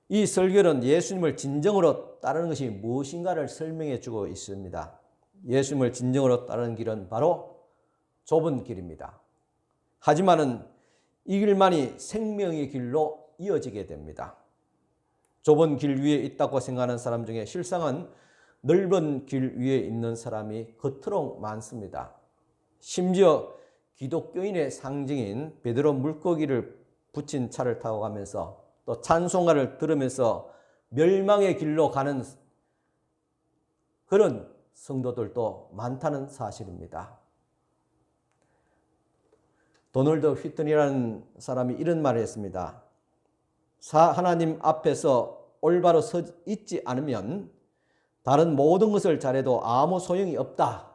이 설교는 예수님을 진정으로 따르는 것이 무엇인가를 설명해 주고 있습니다. 예수님을 진정으로 따르는 길은 바로 좁은 길입니다. 하지만은 이 길만이 생명의 길로 이어지게 됩니다. 좁은 길 위에 있다고 생각하는 사람 중에 실상은 넓은 길 위에 있는 사람이 그토록 많습니다. 심지어 기독교인의 상징인 베드로 물고기를 붙인 차를 타고 가면서 또 찬송가를 들으면서 멸망의 길로 가는 그런 성도들도 많다는 사실입니다. 도널드 휘튼이라는 사람이 이런 말을 했습니다. 하나님 앞에서 올바로 서 있지 않으면 다른 모든 것을 잘해도 아무 소용이 없다.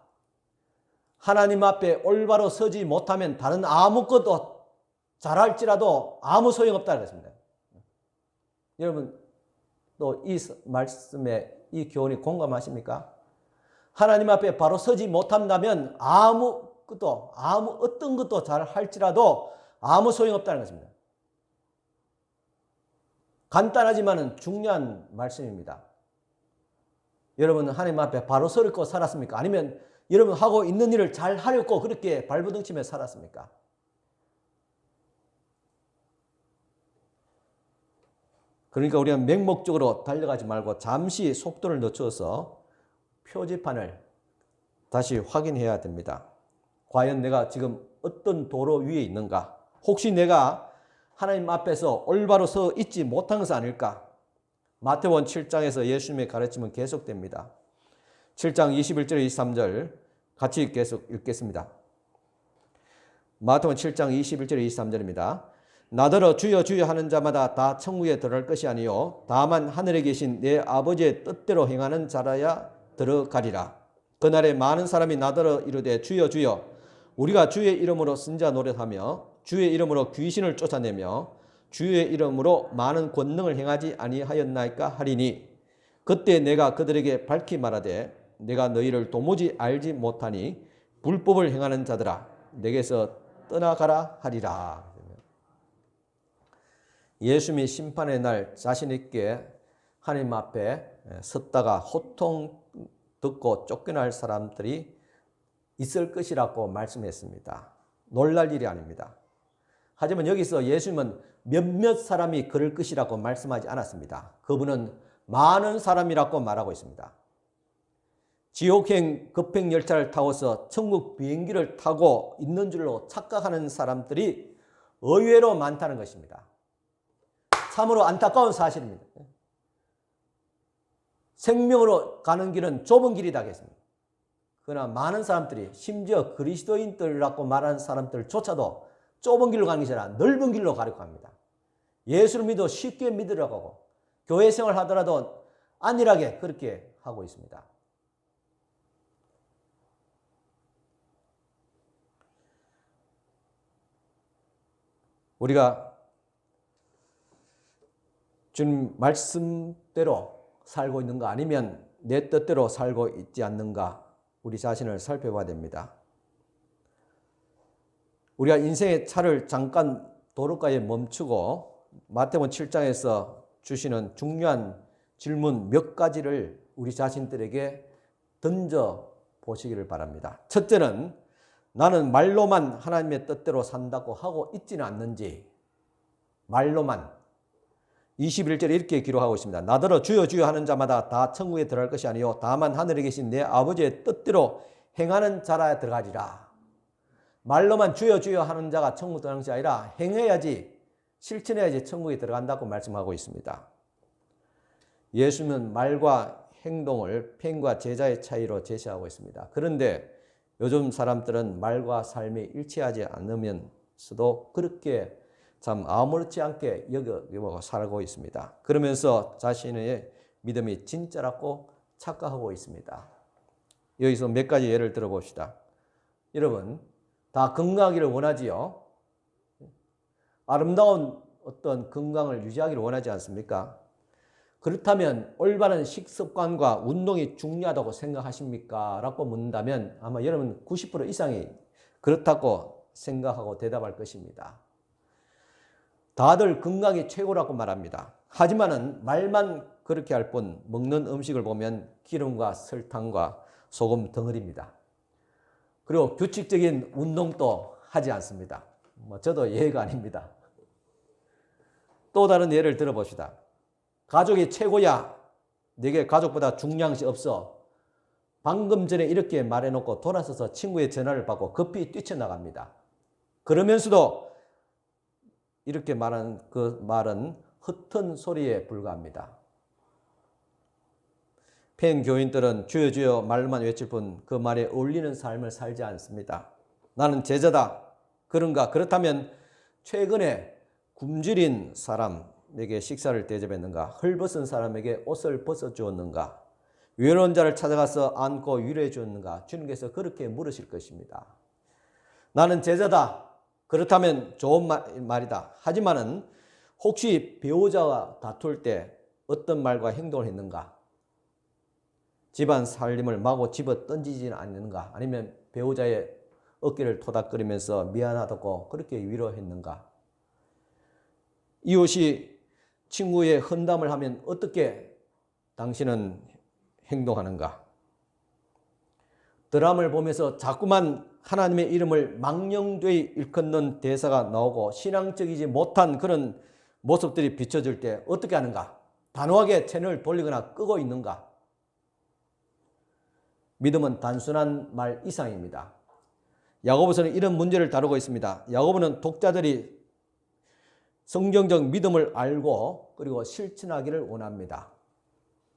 하나님 앞에 올바로 서지 못하면 다른 아무것도 잘할지라도 아무 소용없다 그랬습니다. 여러분 또 이 말씀에 이 교훈이 공감하십니까? 하나님 앞에 바로 서지 못한다면 어떤 것도 잘 할지라도 아무 소용없다는 것입니다. 간단하지만 중요한 말씀입니다. 여러분 하나님 앞에 바로 서고 살았습니까? 아니면 여러분 하고 있는 일을 잘 하려고 그렇게 발버둥치며 살았습니까? 그러니까 우리가 맹목적으로 달려가지 말고 잠시 속도를 늦춰서 표지판을 다시 확인해야 됩니다. 과연 내가 지금 어떤 도로 위에 있는가? 혹시 내가 하나님 앞에서 올바로 서 있지 못한 것은 아닐까? 마태복음 7장에서 예수님의 가르침은 계속됩니다. 7장 21절 23절 같이 계속 읽겠습니다. 마태복음 7장 21절 23절입니다. 나더러 주여 주여 하는 자마다 다 천국에 들어갈 것이 아니요 다만 하늘에 계신 내 아버지의 뜻대로 행하는 자라야 들어가리라. 그날에 많은 사람이 나더러 이르되 주여 주여 우리가 주의 이름으로 선지자 노릇하며 주의 이름으로 귀신을 쫓아내며 주의 이름으로 많은 권능을 행하지 아니하였나이까 하리니 그때 내가 그들에게 밝히 말하되 내가 너희를 도무지 알지 못하니 불법을 행하는 자들아 내게서 떠나가라 하리라. 예수님이 심판의 날 자신 있게 하나님 앞에 섰다가 호통 듣고 쫓겨날 사람들이 있을 것이라고 말씀했습니다. 놀랄 일이 아닙니다. 하지만 여기서 예수님은 몇몇 사람이 그럴 것이라고 말씀하지 않았습니다. 그분은 많은 사람이라고 말하고 있습니다. 지옥행 급행열차를 타고서 천국 비행기를 타고 있는 줄로 착각하는 사람들이 의외로 많다는 것입니다. 참으로 안타까운 사실입니다. 생명으로 가는 길은 좁은 길이다 하겠습니다. 그러나 많은 사람들이 심지어 그리스도인들이라고 말하는 사람들조차도 좁은 길로 가는 것이 아니라 넓은 길로 가려고 합니다. 예수를 믿어 쉽게 믿으려고 하고 교회 생활 하더라도 안일하게 그렇게 하고 있습니다. 우리가 주님 말씀대로 살고 있는가 아니면 내 뜻대로 살고 있지 않는가 우리 자신을 살펴봐야 됩니다. 우리가 인생의 차를 잠깐 도로가에 멈추고 마태복음 7장에서 주시는 중요한 질문 몇 가지를 우리 자신들에게 던져 보시기를 바랍니다. 첫째는 나는 말로만 하나님의 뜻대로 산다고 하고 있지는 않는지 말로만 21절에 이렇게 기록하고 있습니다. 나더러 주여 주여 하는 자마다 다 천국에 들어갈 것이 아니요 다만 하늘에 계신 내 아버지의 뜻대로 행하는 자라 들어가리라. 말로만 주여 주여 하는 자가 천국 들어가는 것이 아니라 행해야지 실천해야지 천국에 들어간다고 말씀하고 있습니다. 예수님은 말과 행동을 팬과 제자의 차이로 제시하고 있습니다. 그런데 요즘 사람들은 말과 삶이 일치하지 않으면서도 그렇게 참 아무렇지 않게 여기고 살고 있습니다. 그러면서 자신의 믿음이 진짜라고 착각하고 있습니다. 여기서 몇 가지 예를 들어봅시다. 여러분 다 건강하기를 원하지요. 아름다운 어떤 건강을 유지하기를 원하지 않습니까? 그렇다면 올바른 식습관과 운동이 중요하다고 생각하십니까? 라고 묻는다면 아마 여러분 90% 이상이 그렇다고 생각하고 대답할 것입니다. 다들 건강이 최고라고 말합니다. 하지만은 말만 그렇게 할 뿐 먹는 음식을 보면 기름과 설탕과 소금 덩어리입니다. 그리고 규칙적인 운동도 하지 않습니다. 저도 예가 아닙니다. 또 다른 예를 들어봅시다. 가족이 최고야. 내게 가족보다 중요한 것이 없어. 방금 전에 이렇게 말해놓고 돌아서서 친구의 전화를 받고 급히 뛰쳐나갑니다. 그러면서도 이렇게 말하는 그 말은 흩은 소리에 불과합니다. 팬 교인들은 주여 주여 말만 외칠 뿐 그 말에 어울리는 삶을 살지 않습니다. 나는 제자다. 그런가? 그렇다면 최근에 굶주린 사람에게 식사를 대접했는가? 헐벗은 사람에게 옷을 벗어주었는가? 외로운 자를 찾아가서 안고 위로해 주었는가? 주님께서 그렇게 물으실 것입니다. 나는 제자다. 그렇다면 좋은 말이다. 하지만은 혹시 배우자와 다툴 때 어떤 말과 행동을 했는가? 집안 살림을 마구 집어 던지지는 않는가? 아니면 배우자의 어깨를 토닥거리면서 미안하다고 그렇게 위로했는가? 이웃이 친구의 헌담을 하면 어떻게 당신은 행동하는가? 드라마를 보면서 자꾸만 하나님의 이름을 망령되이 일컫는 대사가 나오고 신앙적이지 못한 그런 모습들이 비춰질 때 어떻게 하는가? 단호하게 채널을 돌리거나 끄고 있는가? 믿음은 단순한 말 이상입니다. 야고보서는 이런 문제를 다루고 있습니다. 야고보는 독자들이 성경적 믿음을 알고 그리고 실천하기를 원합니다.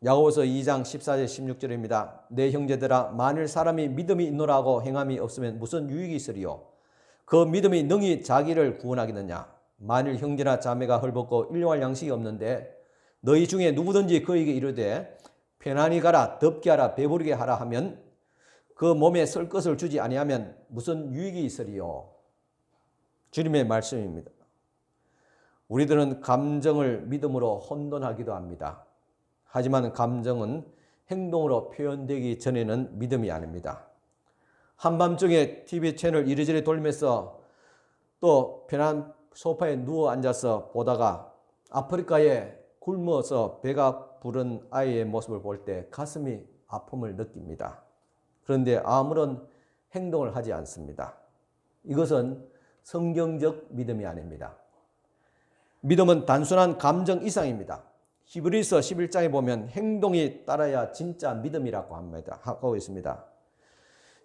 야고보서 2장 14절 16절입니다. 내 형제들아 만일 사람이 믿음이 있노라 하고 행함이 없으면 무슨 유익이 있으리요? 그 믿음이 능히 자기를 구원하겠느냐? 만일 형제나 자매가 헐벗고 일용할 양식이 없는데 너희 중에 누구든지 그에게 이르되 편안히 가라 덥게 하라 배부르게 하라 하면 그 몸에 쓸 것을 주지 아니하면 무슨 유익이 있으리요? 주님의 말씀입니다. 우리들은 감정을 믿음으로 혼돈하기도 합니다. 하지만 감정은 행동으로 표현되기 전에는 믿음이 아닙니다. 한밤중에 TV 채널 이리저리 돌면서 또 편한 소파에 누워 앉아서 보다가 아프리카에 굶어서 배가 부른 아이의 모습을 볼 때 가슴이 아픔을 느낍니다. 그런데 아무런 행동을 하지 않습니다. 이것은 성경적 믿음이 아닙니다. 믿음은 단순한 감정 이상입니다. 히브리서 11장에 보면 행동이 따라야 진짜 믿음이라고 하고 있습니다.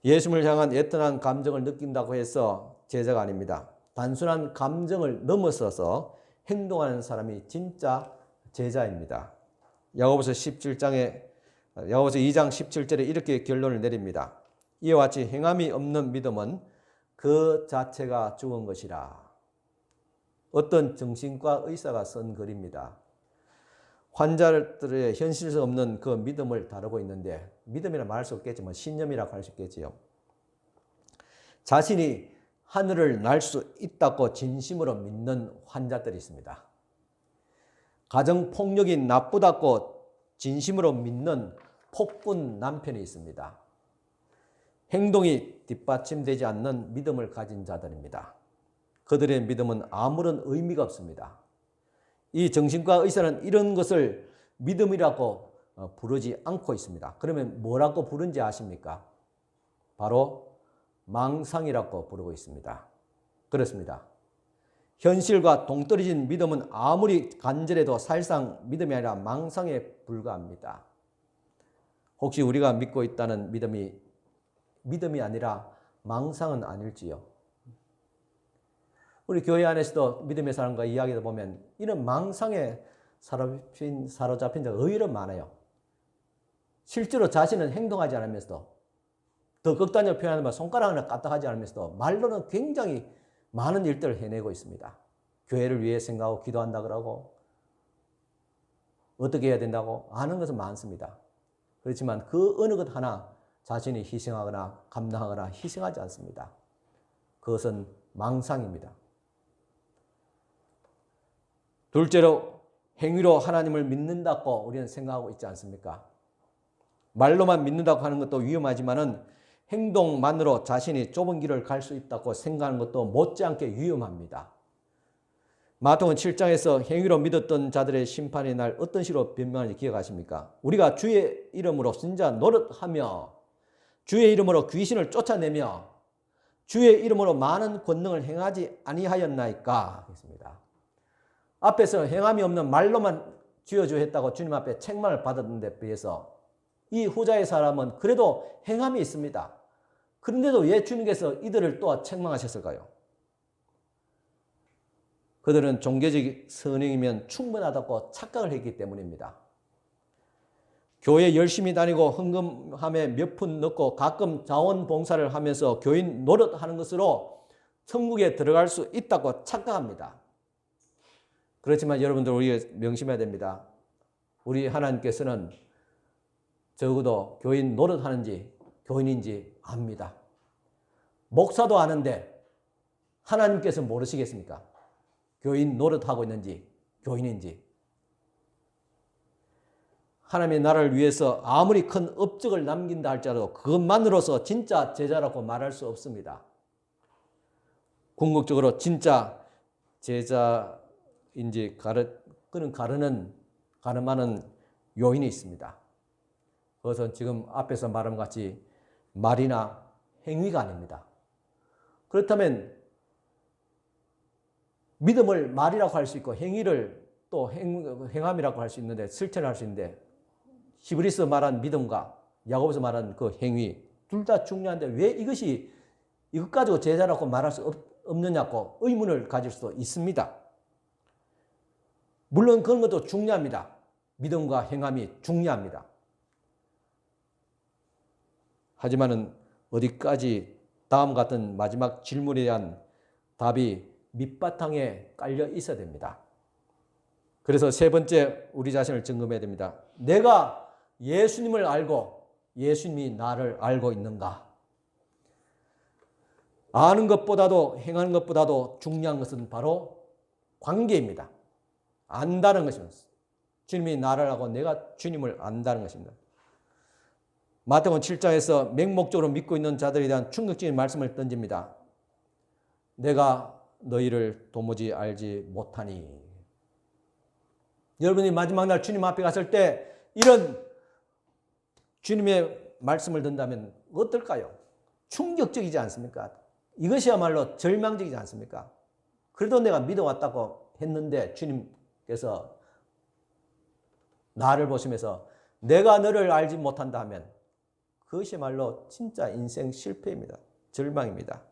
예수님을 향한 애틋한 감정을 느낀다고 해서 제자가 아닙니다. 단순한 감정을 넘어서서 행동하는 사람이 진짜 제자입니다. 야고보서 2장 17절에 이렇게 결론을 내립니다. 이와 같이 행함이 없는 믿음은 그 자체가 죽은 것이라. 어떤 정신과 의사가 쓴 글입니다. 환자들의 현실성 없는 그 믿음을 다루고 있는데 믿음이라 말할 수 없겠지만 신념이라고 할 수 있겠지요. 자신이 하늘을 날 수 있다고 진심으로 믿는 환자들이 있습니다. 가정폭력이 나쁘다고 진심으로 믿는 폭군 남편이 있습니다. 행동이 뒷받침되지 않는 믿음을 가진 자들입니다. 그들의 믿음은 아무런 의미가 없습니다. 이 정신과 의사는 이런 것을 믿음이라고 부르지 않고 있습니다. 그러면 뭐라고 부른지 아십니까? 바로 망상이라고 부르고 있습니다. 그렇습니다. 현실과 동떨어진 믿음은 아무리 간절해도 사실상 믿음이 아니라 망상에 불과합니다. 혹시 우리가 믿고 있다는 믿음이 아니라 망상은 아닐지요? 우리 교회 안에서도 믿음의 사람과 이야기를 보면 이런 망상에 사로잡힌 자가 의외로 많아요. 실제로 자신은 행동하지 않으면서도 더 극단적으로 표현하면 손가락 하나 까딱하지 않으면서도 말로는 굉장히 많은 일들을 해내고 있습니다. 교회를 위해 생각하고 기도한다 그러고 어떻게 해야 된다고 아는 것은 많습니다. 그렇지만 그 어느 것 하나 자신이 희생하거나 감당하거나 희생하지 않습니다. 그것은 망상입니다. 둘째로 행위로 하나님을 믿는다고 우리는 생각하고 있지 않습니까? 말로만 믿는다고 하는 것도 위험하지만은 행동만으로 자신이 좁은 길을 갈 수 있다고 생각하는 것도 못지않게 위험합니다. 마태복음 7장에서 행위로 믿었던 자들의 심판의 날 어떤 식으로 변명하는지 기억하십니까? 우리가 주의 이름으로 진짜 노릇하며 주의 이름으로 귀신을 쫓아내며 주의 이름으로 많은 권능을 행하지 아니하였나이까? 했습니다. 앞에서 행함이 없는 말로만 쥐어주어 했다고 주님 앞에 책망을 받았는 데 비해서 이 후자의 사람은 그래도 행함이 있습니다. 그런데도 왜 주님께서 이들을 또 책망하셨을까요? 그들은 종교적 선행이면 충분하다고 착각을 했기 때문입니다. 교회 열심히 다니고 헌금함에 몇 푼 넣고 가끔 자원봉사를 하면서 교인 노릇하는 것으로 천국에 들어갈 수 있다고 착각합니다. 그렇지만 여러분들 우리가 명심해야 됩니다. 우리 하나님께서는 적어도 교인 노릇하는지 교인인지 압니다. 목사도 아는데 하나님께서 모르시겠습니까? 교인 노릇하고 있는지 교인인지. 하나님의 나라를 위해서 아무리 큰 업적을 남긴다 할지라도 그것만으로서 진짜 제자라고 말할 수 없습니다. 궁극적으로 진짜 제자인지 그는 가늠하는 요인이 있습니다. 그것은 지금 앞에서 말한 것 같이 말이나 행위가 아닙니다. 그렇다면 믿음을 말이라고 할 수 있고 행위를 또 행함이라고 할 수 있는데 실천을 할 수 있는데 히브리서 말한 믿음과 야고보서 말한 그 행위 둘 다 중요한데 왜 이것 가지고 제자라고 말할 수 없느냐고 의문을 가질 수도 있습니다. 물론 그런 것도 중요합니다. 믿음과 행함이 중요합니다. 하지만은 어디까지 다음 같은 마지막 질문에 대한 답이 밑바탕에 깔려 있어야 됩니다. 그래서 세 번째 우리 자신을 점검해야 됩니다. 내가 예수님을 알고 예수님이 나를 알고 있는가? 아는 것보다도 행하는 것보다도 중요한 것은 바로 관계입니다. 안다는 것입니다. 주님이 나를 알고 내가 주님을 안다는 것입니다. 마태복음 7장에서 맹목적으로 믿고 있는 자들에 대한 충격적인 말씀을 던집니다. 내가 너희를 도무지 알지 못하니. 여러분이 마지막 날 주님 앞에 갔을 때 이런 주님의 말씀을 듣는다면 어떨까요? 충격적이지 않습니까? 이것이야말로 절망적이지 않습니까? 그래도 내가 믿어왔다고 했는데 주님께서 나를 보시면서 내가 너를 알지 못한다 하면 그것이야말로 진짜 인생 실패입니다. 절망입니다.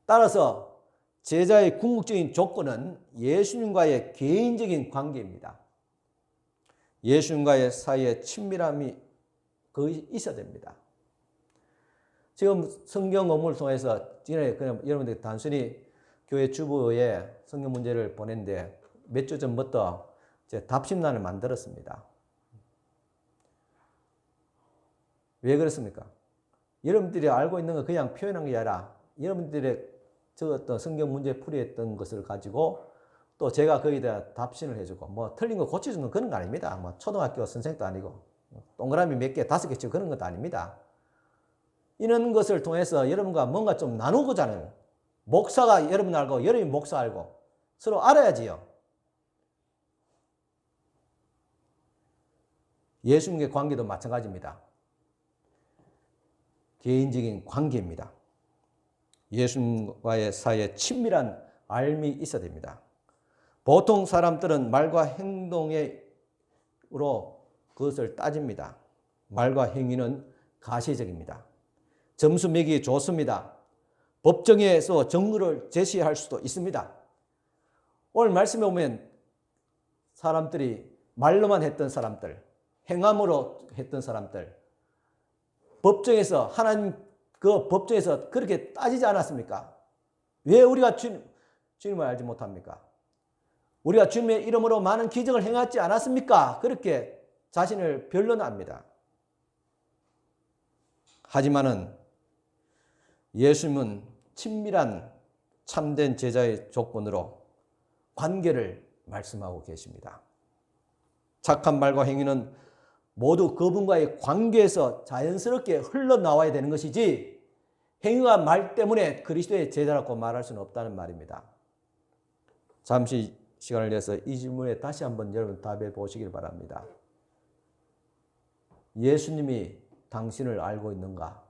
따라서 제자의 궁극적인 조건은 예수님과의 개인적인 관계입니다. 예수님과의 사이에 친밀함이 거의 있어야 됩니다. 지금 성경 원문을 통해서 그냥 여러분들 단순히 교회 주보에 성경 문제를 보냈는데 몇 주 전부터 제 답심란을 만들었습니다. 왜 그렇습니까? 여러분들이 알고 있는 거 그냥 표현한 게 아니라 여러분들의 저 어떤 성경 문제 풀이했던 것을 가지고 또 제가 거기에 대한 답신을 해주고 뭐 틀린 거 고쳐주는 그런 거 아닙니다. 뭐 초등학교 선생도 아니고 동그라미 몇 개, 5개 치고 그런 것도 아닙니다. 이런 것을 통해서 여러분과 뭔가 좀 나누고자 하는 목사가 여러분 알고 여러분이 목사 알고 서로 알아야지요. 예수님과의 관계도 마찬가지입니다. 개인적인 관계입니다. 예수님과의 사이에 친밀한 알미 있어야 됩니다. 보통 사람들은 말과 행동으로 그것을 따집니다. 말과 행위는 가시적입니다. 점수 매기기 좋습니다. 법정에서 증거를 제시할 수도 있습니다. 오늘 말씀에 보면 사람들이 말로만 했던 사람들, 행함으로 했던 사람들, 법정에서 하나님 그 법정에서 그렇게 따지지 않았습니까? 왜 우리가 주님을 알지 못합니까? 우리가 주님의 이름으로 많은 기적을 행하지 않았습니까? 그렇게 자신을 변론합니다. 하지만은 예수님은 친밀한 참된 제자의 조건으로 관계를 말씀하고 계십니다. 착한 말과 행위는 모두 그분과의 관계에서 자연스럽게 흘러나와야 되는 것이지 행위와 말 때문에 그리스도의 제자라고 말할 수는 없다는 말입니다. 잠시 시간을 내서 이 질문에 다시 한번 여러분 답해 보시길 바랍니다. 예수님이 당신을 알고 있는가?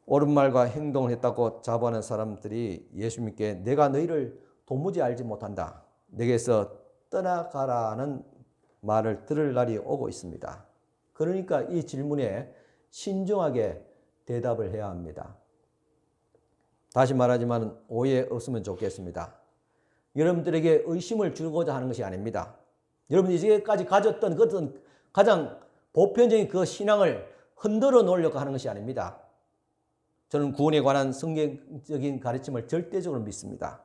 옳은 말과 행동을 했다고 자부하는 사람들이 예수님께 내가 너희를 도무지 알지 못한다. 내게서 떠나가라는 말을 들을 날이 오고 있습니다. 그러니까 이 질문에 신중하게 대답을 해야 합니다. 다시 말하지만 오해 없으면 좋겠습니다. 여러분들에게 의심을 주고자 하는 것이 아닙니다. 여러분이 이제까지 가졌던 그것은 가장 보편적인 그 신앙을 흔들어 놓으려고 하는 것이 아닙니다. 저는 구원에 관한 성경적인 가르침을 절대적으로 믿습니다.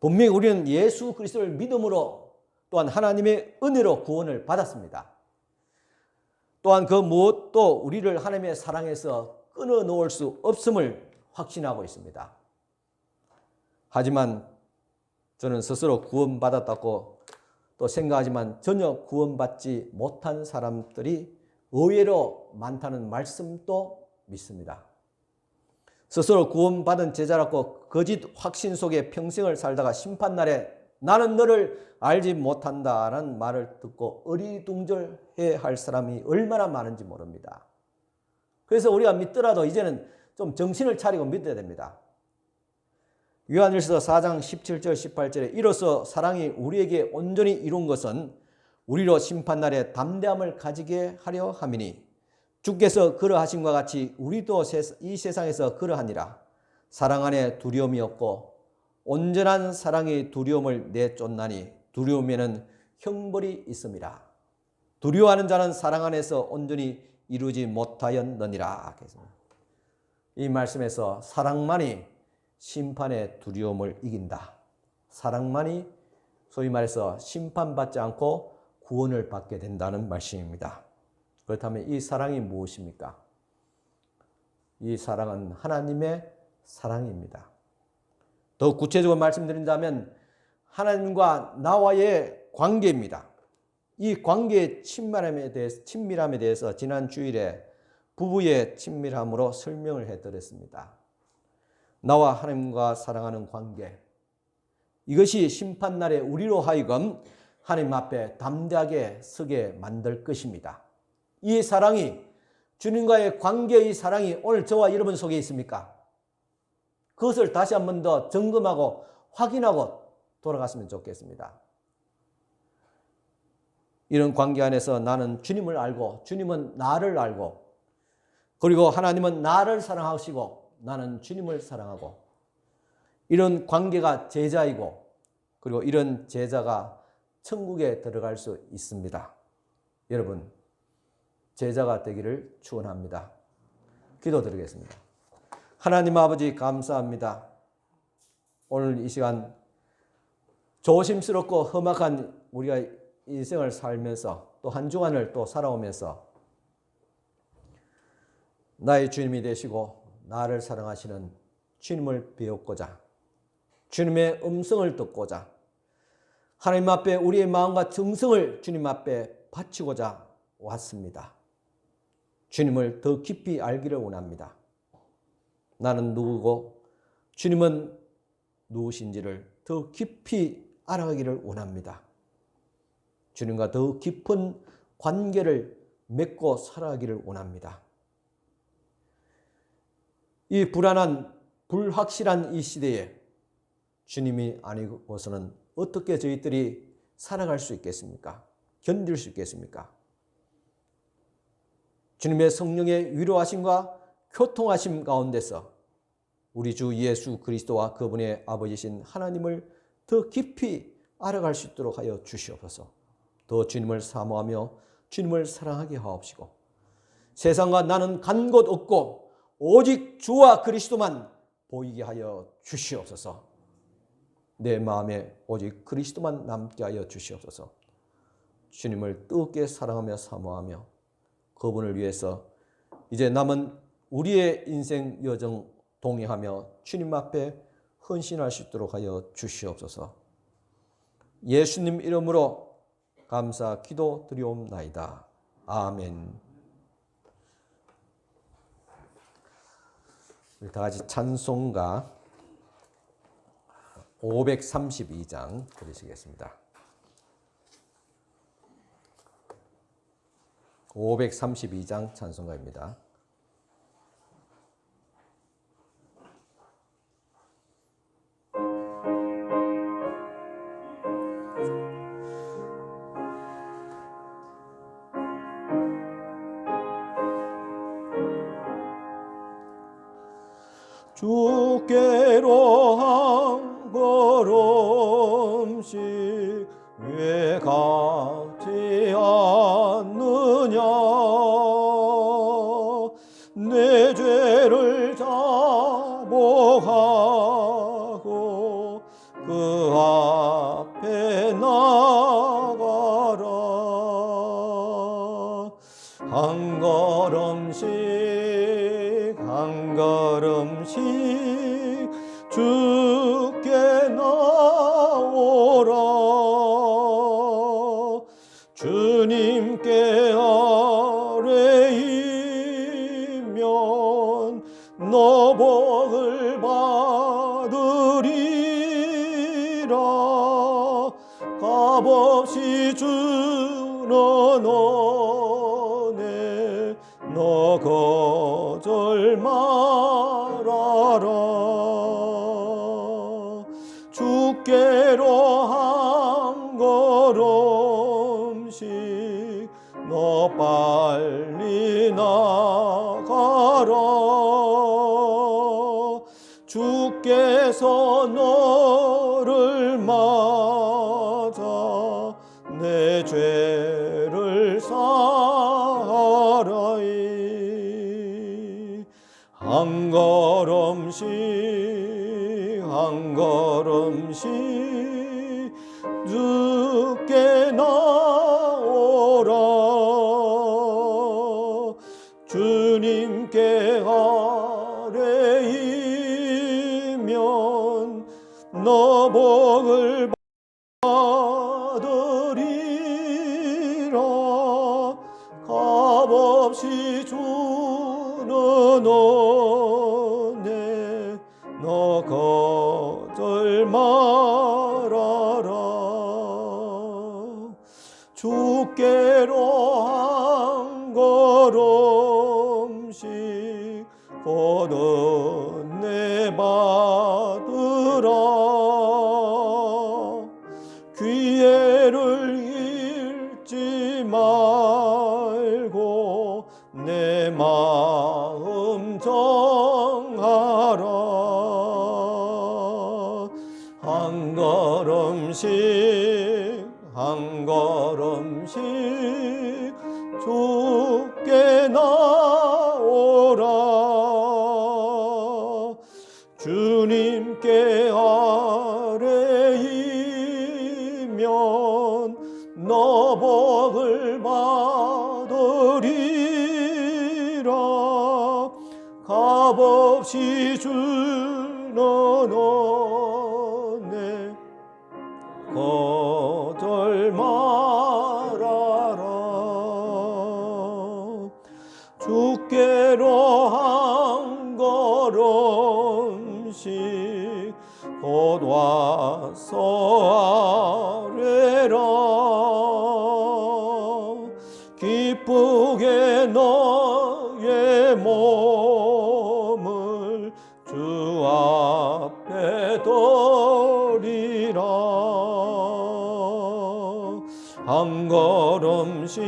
분명히 우리는 예수 그리스도를 믿음으로 또한 하나님의 은혜로 구원을 받았습니다. 또한 그 무엇도 우리를 하나님의 사랑에서 끊어놓을 수 없음을 확신하고 있습니다. 하지만 저는 스스로 구원받았다고 또 생각하지만 전혀 구원받지 못한 사람들이 의외로 많다는 말씀도 믿습니다. 스스로 구원받은 제자라고 거짓 확신 속에 평생을 살다가 심판날에 나는 너를 알지 못한다는 말을 듣고 어리둥절해 할 사람이 얼마나 많은지 모릅니다. 그래서 우리가 믿더라도 이제는 좀 정신을 차리고 믿어야 됩니다. 요한일서 4장 17절 18절에 이로써 사랑이 우리에게 온전히 이룬 것은 우리로 심판날에 담대함을 가지게 하려 함이니 주께서 그러하심과 같이 우리도 이 세상에서 그러하니라. 사랑 안에 두려움이 없고 온전한 사랑이 두려움을 내쫓나니 두려움에는 형벌이 있음이라. 두려워하는 자는 사랑 안에서 온전히 이루지 못하였느니라. 이 말씀에서 사랑만이 심판의 두려움을 이긴다. 사랑만이 소위 말해서 심판받지 않고 구원을 받게 된다는 말씀입니다. 그렇다면 이 사랑이 무엇입니까? 이 사랑은 하나님의 사랑입니다. 더 구체적으로 말씀드린다면 하나님과 나와의 관계입니다. 이 관계의 친밀함에 대해서 지난 주일에 부부의 친밀함으로 설명을 해드렸습니다. 나와 하나님과 사랑하는 관계, 이것이 심판날에 우리로 하여금 하나님 앞에 담대하게 서게 만들 것입니다. 이 사랑이, 주님과의 관계의 사랑이 오늘 저와 여러분 속에 있습니까? 그것을 다시 한 번 더 점검하고 확인하고 돌아갔으면 좋겠습니다. 이런 관계 안에서 나는 주님을 알고 주님은 나를 알고 그리고 하나님은 나를 사랑하시고 나는 주님을 사랑하고 이런 관계가 제자이고 그리고 이런 제자가 천국에 들어갈 수 있습니다. 여러분, 제자가 되기를 축원합니다. 기도드리겠습니다. 하나님 아버지 감사합니다. 오늘 이 시간 조심스럽고 험악한 우리가 인생을 살면서 또 한 주간을 또 살아오면서 나의 주님이 되시고 나를 사랑하시는 주님을 배우고자 주님의 음성을 듣고자 하나님 앞에 우리의 마음과 정성을 주님 앞에 바치고자 왔습니다. 주님을 더 깊이 알기를 원합니다. 나는 누구고 주님은 누구신지를 더 깊이 알아가기를 원합니다. 주님과 더 깊은 관계를 맺고 살아가기를 원합니다. 이 불안한 불확실한 이 시대에 주님이 아니고서는 어떻게 저희들이 살아갈 수 있겠습니까? 견딜 수 있겠습니까? 주님의 성령의 위로하심과 교통하심 가운데서 우리 주 예수 그리스도와 그분의 아버지신 하나님을 더 깊이 알아갈 수 있도록 하여 주시옵소서. 더 주님을 사모하며 주님을 사랑하게 하옵시고 세상과 나는 간 곳 없고 오직 주와 그리스도만 보이게 하여 주시옵소서. 내 마음에 오직 그리스도만 남게 하여 주시옵소서. 주님을 뜨겁게 사랑하며 사모하며 그분을 위해서 이제 남은 우리의 인생 여정 동행하며 주님 앞에 헌신할 수 있도록 하여 주시옵소서. 예수님 이름으로 감사 기도 드리옵나이다. 아멘. 우리 다 같이 찬송가 532장 들으시겠습니다. 532장 찬송가입니다. 주께로 한 걸음씩 왜 가지 않느냐 내 죄를 자복하고 그 앞에 나가라 한 걸음씩 주께 나오라 주님께 아뢰이면 너 복을 받으리라 값없이 주는 은혜 너 거절 말아라 주께로 한 걸음씩 너 빨리 나가라 주께서 너를 맞아 내 죄를 사하리. 한 걸음씩 한 걸음씩 주께 나오라. 주님께 아뢰이면 너 복을 받으리라. 값없이 주는 은혜 너 거절 말아라. 주께로 한 걸음씩 곧 은혜 받으라. 기회를 잃지 말고 내 마음 정하라. 한 걸음씩 한 걸음씩 주께 나오라. 주님께 아뢰이면 너 복을 받으리라. 값없이 주는 은혜 거절 말아라. 주께로 한 걸음씩 곧 와서 아뢰라. 기쁘게 너의 몸을 주 앞에 드리라. 한 걸음씩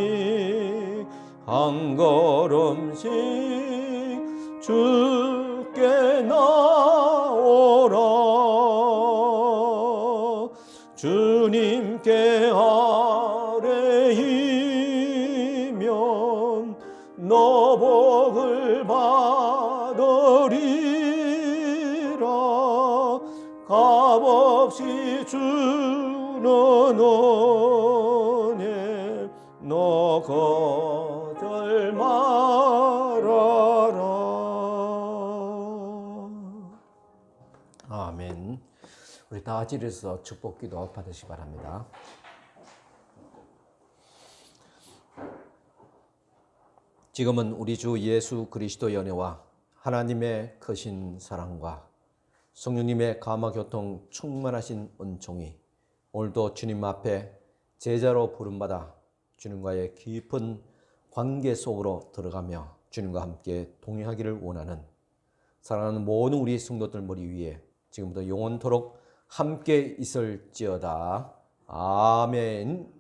한 걸음씩 주께 나오라. 주님께 아뢰이면 너 복을 받으리라. 값없이 주는 은혜 너 거절 말아라. 아멘. 우리 다 같이 일어서 축복기도 받으시기 바랍니다. 지금은 우리 주 예수 그리스도의 은혜와 하나님의 크신 사랑과 성령님의 감화교통 충만하신 은총이 오늘도 주님 앞에 제자로 부름받아 주님과의 깊은 관계 속으로 들어가며 주님과 함께 동행하기를 원하는 사랑하는 모든 우리 성도들 머리 위에 지금부터 영원토록 함께 있을지어다. 아멘.